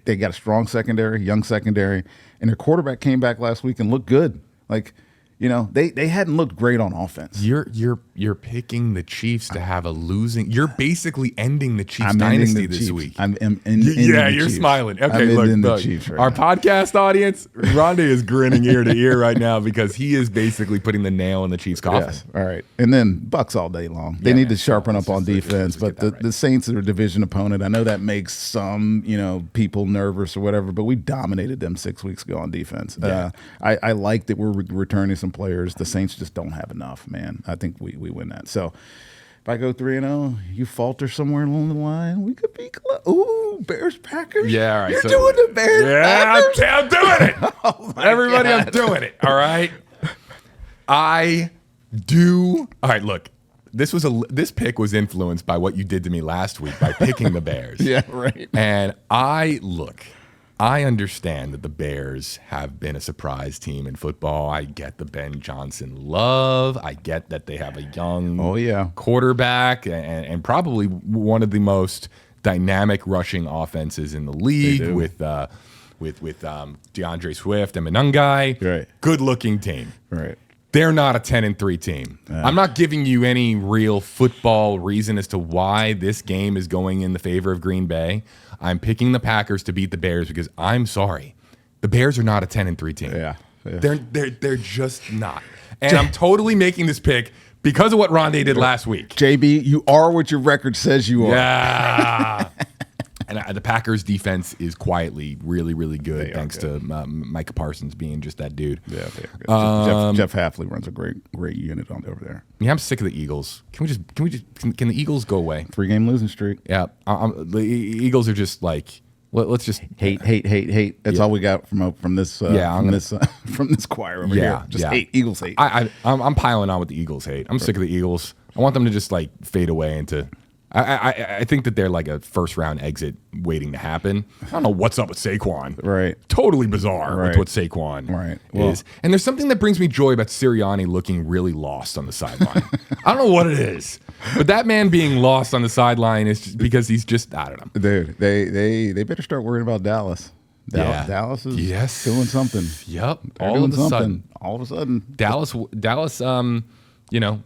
they got a strong secondary, young secondary, and their quarterback came back last week and looked good. Like, they hadn't looked great on offense. You're You're picking the Chiefs to have a losing. You're basically ending the Chiefs I'm dynasty ending the this Chiefs. week. Ending Yeah, the you're Chiefs. smiling. Okay, I'm ending the look. Chiefs right Our now. podcast audience, Rondé is grinning ear to ear right now because he is basically putting the nail in the Chiefs' coffin. Yes. All right. And then Bucs all day long. They need to sharpen up on defense, but the Saints are a division opponent. I know that makes some, people nervous or whatever, but we dominated them 6 weeks ago on defense. Yeah. I like that we're returning some players. The Saints just don't have enough, man. I think we win that. So if I go 3-0, you falter somewhere along the line, we could be close. Ooh, Bears Packers. Yeah, all right. You're doing the Bears Packers. Yeah, I'm doing it. Oh my Everybody, God. I'm doing it. All right. I do. All right, look. This pick was influenced by what you did to me last week by picking the Bears. Yeah, right. And I understand that the Bears have been a surprise team in football. I get the Ben Johnson love. I get that they have a young quarterback and probably one of the most dynamic rushing offenses in the league with DeAndre Swift and Monangai. Right. Good looking team. Right. They're not a 10-3 team. I'm not giving you any real football reason as to why this game is going in the favor of Green Bay. I'm picking the Packers to beat the Bears because I'm sorry, the Bears are not a 10-3 team. Yeah. They're just not. And I'm totally making this pick because of what Rondé did last week. JB, you are what your record says you are. Yeah. And the Packers defense is quietly really, really good thanks to Micah Parsons being just that dude. Yeah, Jeff Hafley runs a great unit over there. Yeah, I'm sick of the Eagles. Can the Eagles go away? 3-game losing streak. Yeah, the Eagles are just like let's just hate. That's all we got from this. From this choir over here. Just hate. Eagles hate. I'm piling on with the Eagles hate. I'm sick of the Eagles. I want them to just like fade away into. I think that they're like a first round exit waiting to happen. I don't know what's up with Saquon. Right. Totally bizarre with what Saquon is. And there's something that brings me joy about Sirianni looking really lost on the sideline. I don't know what it is, but that man being lost on the sideline is just because he's just, I don't know. Dude, they better start worrying about Dallas. Dallas is doing something. Yep. They're All doing of a something. All of a sudden. Dallas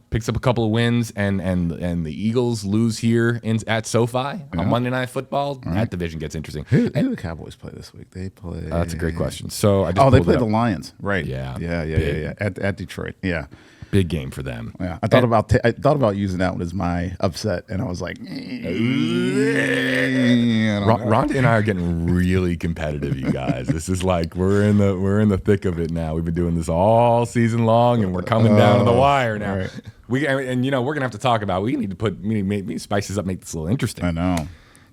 picks up a couple of wins, and the Eagles lose here at SoFi on Monday Night Football. Right. That division gets interesting. Who do the Cowboys play this week? They play. That's a great question. So I just they play the Lions, right? Yeah, at Detroit. Yeah, big game for them. Yeah, I thought about using that one as my upset, and I was like, Ronde and I are getting really competitive, you guys. This is like we're in the thick of it now. We've been doing this all season long, and we're coming down to the wire now. Right. We're gonna have to talk about. We need to spice this up, make this a little interesting. I know.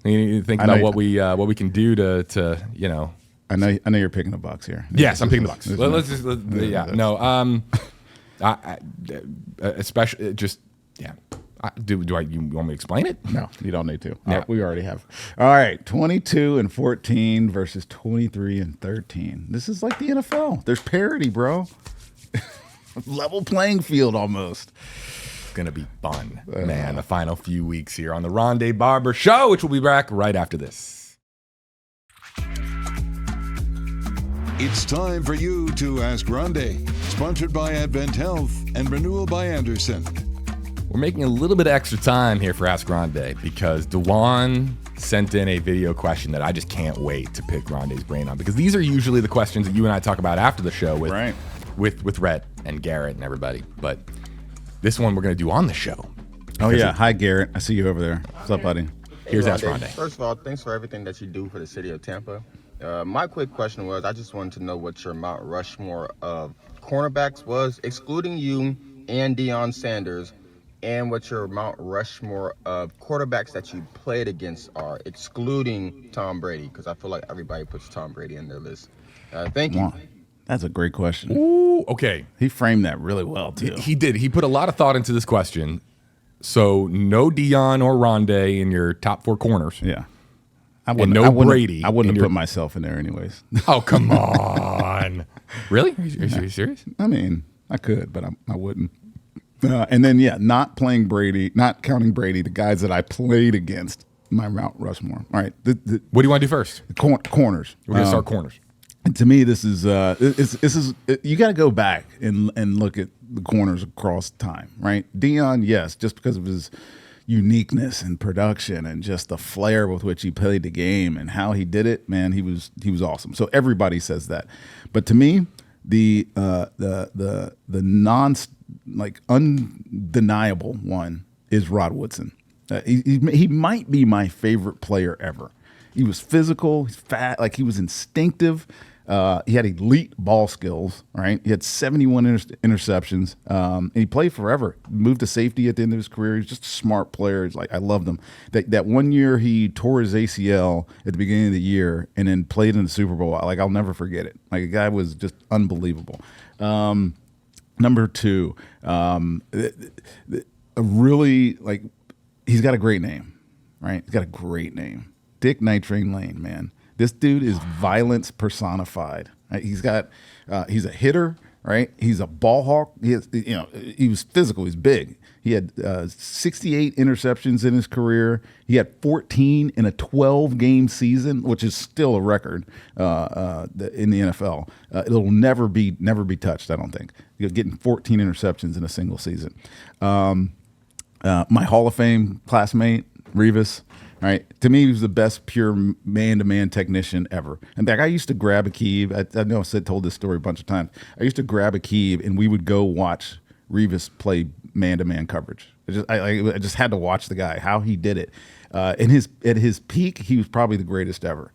We need to think about what we can do to. I know you're picking the Bucs here. Yes, I'm picking the Bucs. Especially just Do you want me to explain it? No, you don't need to. Yeah. We already have. All right, 22-14 versus 23-13. This is like the NFL. There's parity, bro. Level playing field almost. It's gonna be fun, man. The final few weeks here on the Rondé Barber Show, which will be back right after this. It's time for you to Ask Rondé, sponsored by Advent Health and Renewal by Anderson. We're making a little bit of extra time here for Ask Rondé because Dewan sent in a video question that I just can't wait to pick Rondé's brain on, because these are usually the questions that you and I talk about after the show with Rhett and Garrett and everybody. But this one we're going to do on the show. Oh, yeah. Hi, Garrett. I see you over there. What's up, buddy? Here's Ask Rondé. First of all, thanks for everything that you do for the city of Tampa. My quick question was, I just wanted to know what your Mount Rushmore of cornerbacks was, excluding you and Deion Sanders, and what your Mount Rushmore of quarterbacks that you played against are, excluding Tom Brady, because I feel like everybody puts Tom Brady in their list. Thank you. That's a great question. Ooh, okay. He framed that really well, too. He did. He put a lot of thought into this question. So no Deion or Rondé in your top four corners. Yeah. Brady. I wouldn't have put myself in there anyways. Oh, come on. Really? Are you serious? I mean, I could, but I wouldn't. And then, not playing Brady, not counting Brady, the guys that I played against, my Mount Rushmore. All right. What do you want to do first? Corners. We're going to start corners. And to me, this is you got to go back and look at the corners across time, right? Dion, yes, just because of his uniqueness and production and just the flair with which he played the game and how he did it, man, he was awesome. So everybody says that, but to me, the undeniable one is Rod Woodson. He might be my favorite player ever. He was physical, he's fat, like he was instinctive. He had elite ball skills, right? He had 71 interceptions, and he played forever. Moved to safety at the end of his career. He's just a smart player. He's like, I loved him. That one year he tore his ACL at the beginning of the year and then played in the Super Bowl. Like, I'll never forget it. Like, the guy was just unbelievable. Number two, he's got a great name, right? He's got a great name. Dick Night Train Lane, man. This dude is violence personified. Right? He's a hitter, right? He's a ball hawk. He was physical. He's big. He had 68 interceptions in his career. He had 14 in a 12-game season, which is still a record in the NFL. It'll never be touched, I don't think. Getting 14 interceptions in a single season. My Hall of Fame classmate, Revis. Right. To me, he was the best pure man-to-man technician ever. In fact, I used to grab a key. I know I told this story a bunch of times. I used to grab a key, and we would go watch Revis play man-to-man coverage. I just had to watch the guy, how he did it. At his peak, he was probably the greatest ever.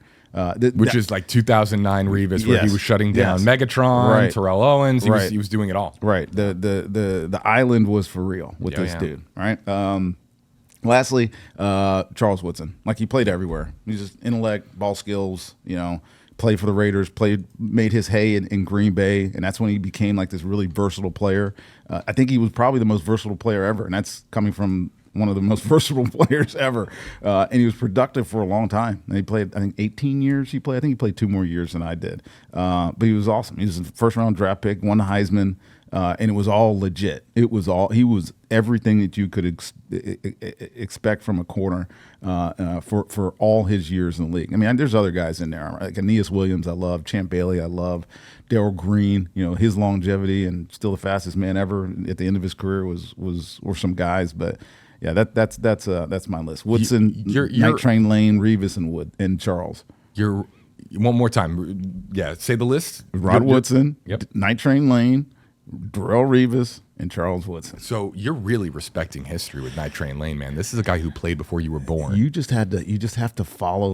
Which is like 2009 Revis, where he was shutting down Megatron, right. Terrell Owens. He right. was doing it all. Right. The island was for real with this dude. Right. Lastly, Charles Woodson. Like, he played everywhere. He's just intellect, ball skills, played for the Raiders, made his hay in Green Bay, and that's when he became like this really versatile player. I think he was probably the most versatile player ever, and that's coming from one of the most versatile players ever. And he was productive for a long time. And he played, I think, 18 years I think he played 2 more years than I did. But he was awesome. He was a first-round draft pick, won the Heisman, and it was all legit. He was everything that you could expect from a corner for all his years in the league. I mean, there's other guys in there, like Aeneas Williams, I love. Champ Bailey, I love. Darryl Green, his longevity and still the fastest man ever at the end of his career were some guys. But yeah, that's my list. Woodson, Night Train Lane, Revis, and Charles. One more time. Yeah, say the list. Rod Woodson, yep. Night Train Lane, Darrelle Revis, and Charles Woodson. So you're really respecting history with Night Train Lane, man. This is a guy who played before you were born. You just have to follow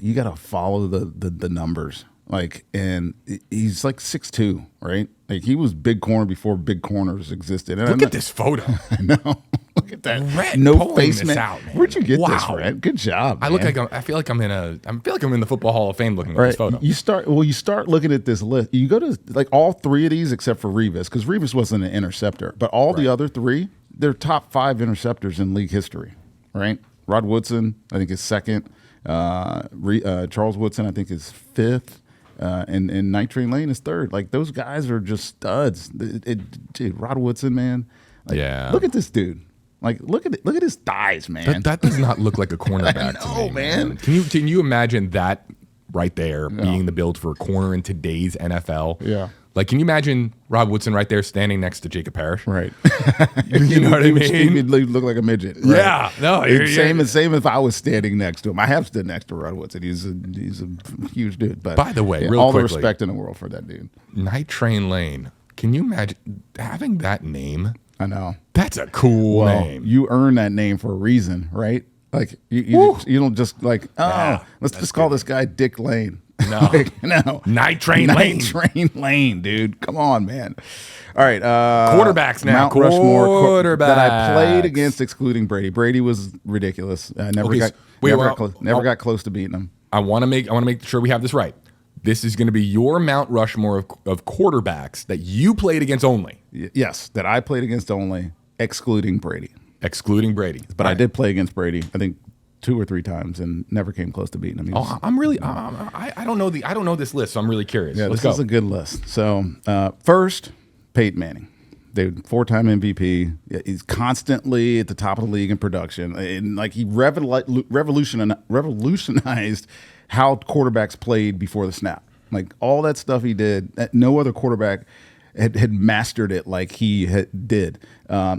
you got to follow the numbers. Like, and he's like 6'2", right? Like, he was big corner before big corners existed. And Look at this photo. I know. Look at that. Rhett No face, this man. out, man. Where'd you get this, Wow. Rhett? Good job. I feel like I'm in the Football Hall of Fame looking at this photo. You start looking at this list. You go to like all 3 of these except for Revis, because Revis wasn't an interceptor, but all the other 3, they're top 5 interceptors in league history, right? Rod Woodson, I think, is second. Charles Woodson, I think, is 5th. And Night Train Lane is 3rd. Like, those guys are just studs. Dude, Rod Woodson, man. Like, yeah. Look at this dude. Like, look at his thighs, man. That does not look like a cornerback to me, man. Can you imagine that right there being the build for a corner in today's NFL? Yeah. Like, can you imagine Rod Woodson right there standing next to Jacob Parrish? Right. You know what I mean? He would look like a midget. Right? Yeah. No. Same if I was standing next to him. I have stood next to Rod Woodson. He's a huge dude. But by the way, all quickly, the respect in the world for that dude. Night Train Lane. Can you imagine having that name? I know. That's a cool name. You earn that name for a reason, right? Like, you don't just like, let's just call this guy Dick Lane. No. No. Night Train Lane. Night Train Lane, dude. Come on, man. All right. Quarterbacks now. Mount Rushmore Quarterbacks. that I played against, excluding Brady. Brady was ridiculous. Never got close to beating him. I want to make sure we have this right. This is going to be your Mount Rushmore of quarterbacks that you played against only. Yes, that I played against only, excluding Brady. Excluding Brady. But I did play against Brady, I think, 2 or 3 times, and never came close to beating him. I'm really I don't know this list, so I'm really curious. Yeah, Let's this go. is a good list. So first, Peyton Manning. Dude, 4-time MVP. He's constantly at the top of the league in production, and like, he revolutionized how quarterbacks played before the snap. Like all that stuff he did, no other quarterback had mastered it like he did.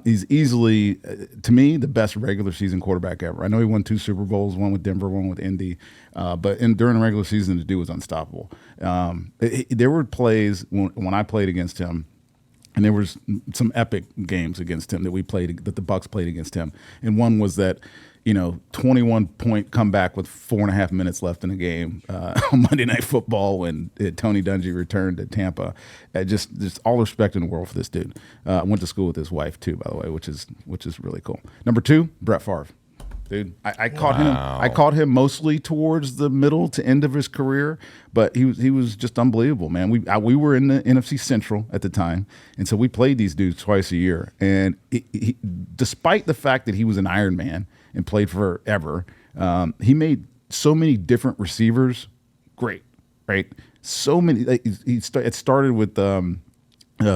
He's easily, to me, the best regular season quarterback ever. I know he won 2 Super Bowls, one with Denver, one with Indy, but during the regular season, the dude was unstoppable. There were plays when I played against him, and there was some epic games against him that the Bucs played against him. And one was that, 21-point comeback with 4.5 minutes left in the game on Monday Night Football when Tony Dungy returned to Tampa. Just all the respect in the world for this dude. I went to school with his wife too, by the way, which is really cool. Number 2, Brett Favre. Dude, I caught him. I caught him mostly towards the middle to end of his career, but he was just unbelievable, man. We were in the NFC Central at the time, and so we played these dudes twice a year. And he, despite the fact that he was an Iron Man and played forever, he made so many different receivers great, right? So many. It started with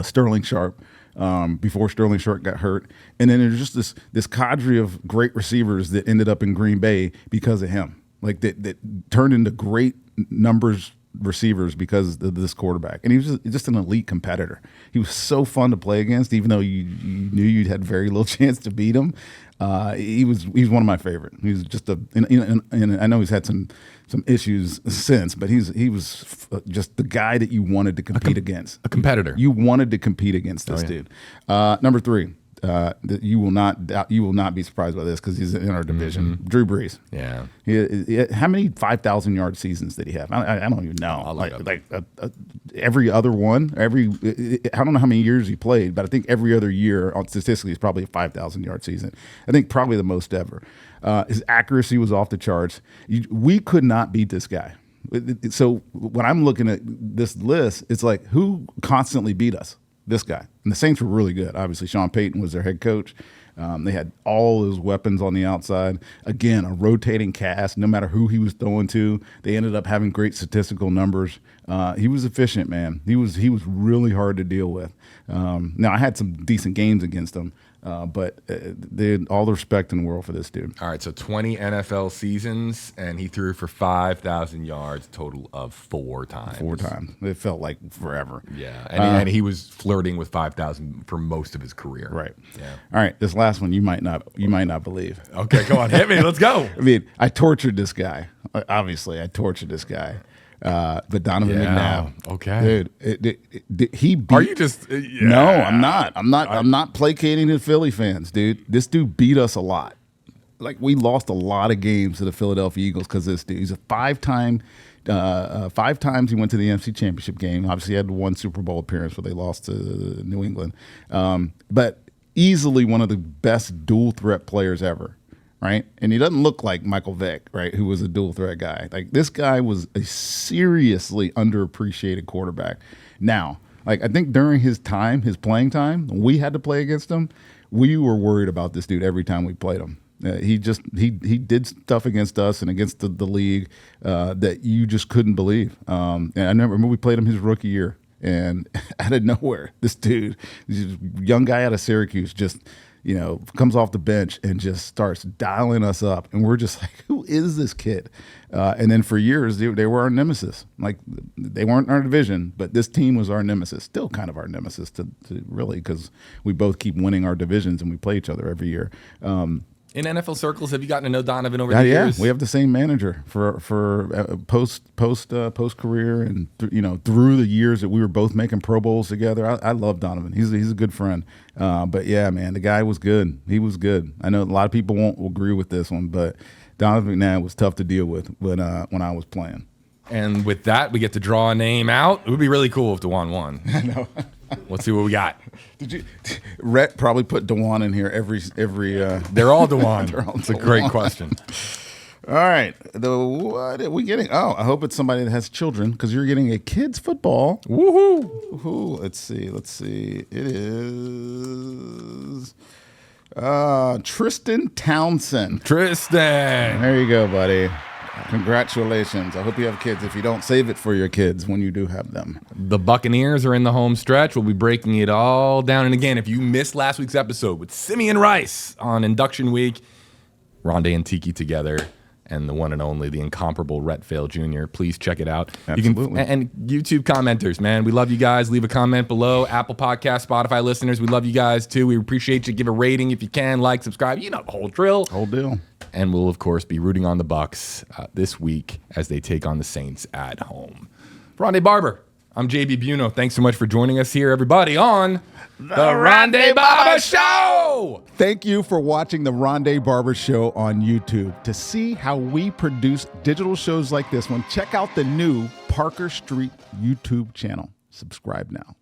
Sterling Sharp. Before Sterling Sharp got hurt. And then there's just this cadre of great receivers that ended up in Green Bay because of him. Like that turned into great numbers receivers because of this quarterback. And he was just an elite competitor. He was so fun to play against, even though you knew you had very little chance to beat him. He's one of my favorite. He was just and I know he's had some issues since, but he was just the guy that you wanted to compete against. A competitor. You wanted to compete against this dude. Number 3, you will not be surprised by this because he's in our division. Mm-hmm. Drew Brees. Yeah. How many 5,000-yard seasons did he have? I don't even know. Every other one. I don't know how many years he played, but I think every other year, statistically, is probably a 5,000-yard season. I think probably the most ever. His accuracy was off the charts. We could not beat this guy. So when I'm looking at this list, it's like, who constantly beat us? This guy. And the Saints were really good. Obviously, Sean Payton was their head coach. They had all those weapons on the outside. Again, a rotating cast. No matter who he was throwing to, they ended up having great statistical numbers. He was efficient, man. He was really hard to deal with. Now, I had some decent games against him, but they had all the respect in the world for this dude. All right, so 20 NFL seasons, and he threw for 5,000 yards, total of 4 times. 4 times. It felt like forever. Yeah, and he was flirting with 5,000 for most of his career. Right. Yeah. All right, this last one you might not believe. Okay, go on, hit me. Let's go. I mean, I tortured this guy. Obviously, I tortured this guy. But Donovan McNabb, okay, dude, he beat. Are you just? No, I'm not. I'm not placating the Philly fans, dude. This dude beat us a lot. Like we lost a lot of games to the Philadelphia Eagles because this dude. He's a 5-time. 5 times he went to the NFC Championship game. Obviously, he had 1 Super Bowl appearance where they lost to New England. But easily one of the best dual threat players ever. Right, and he doesn't look like Michael Vick, right? Who was a dual threat guy. Like this guy was a seriously underappreciated quarterback. Now, like I think during his playing time, when we had to play against him, we were worried about this dude every time we played him. He did stuff against us and against the league that you just couldn't believe. And I remember we played him his rookie year, and out of nowhere, this dude, this young guy out of Syracuse, just comes off the bench and just starts dialing us up. And we're just like, who is this kid? And then for years, they were our nemesis. Like, they weren't in our division, but this team was our nemesis. Still kind of our nemesis to really, because we both keep winning our divisions and we play each other every year. In NFL circles, have you gotten to know Donovan over the years? Yeah, we have the same manager for post career, and through the years that we were both making Pro Bowls together. I love Donovan. He's a good friend. But yeah, man, the guy was good. He was good. I know a lot of people won't agree with this one, but Donovan McNabb was tough to deal with when I was playing. And with that, we get to draw a name out. It would be really cool if DeJuan won. I know. Let's see what we got. Rhett probably put DeJuan in here every. They're all DeJuan. It's a great question. All right. What are we getting? Oh, I hope it's somebody that has children, because you're getting a kids football. Woohoo! Woohoo. Let's see. It is Tristan Townsend. Tristan. There you go, buddy. Congratulations. I hope you have kids. If you don't, save it for your kids when you do have them. The Buccaneers are in the home stretch. We'll be breaking it all down. And again, if you missed last week's episode with Simeon Rice on induction week, Rondé and Tiki together, and the one and only, the incomparable Rhett Fail Jr. Please check it out. Absolutely. And YouTube commenters, man, we love you guys. Leave a comment below. Apple Podcast, Spotify listeners, we love you guys too. We appreciate you. Give a rating if you can, like, subscribe. You know the whole drill. Whole deal. And we'll, of course, be rooting on the Bucs this week as they take on the Saints at home. For Rondé Barber, I'm JB Buno. Thanks so much for joining us here, everybody, on the Rondé Barber Show. Thank you for watching the Rondé Barber Show on YouTube. To see how we produce digital shows like this one, check out the new Parker Street YouTube channel. Subscribe now.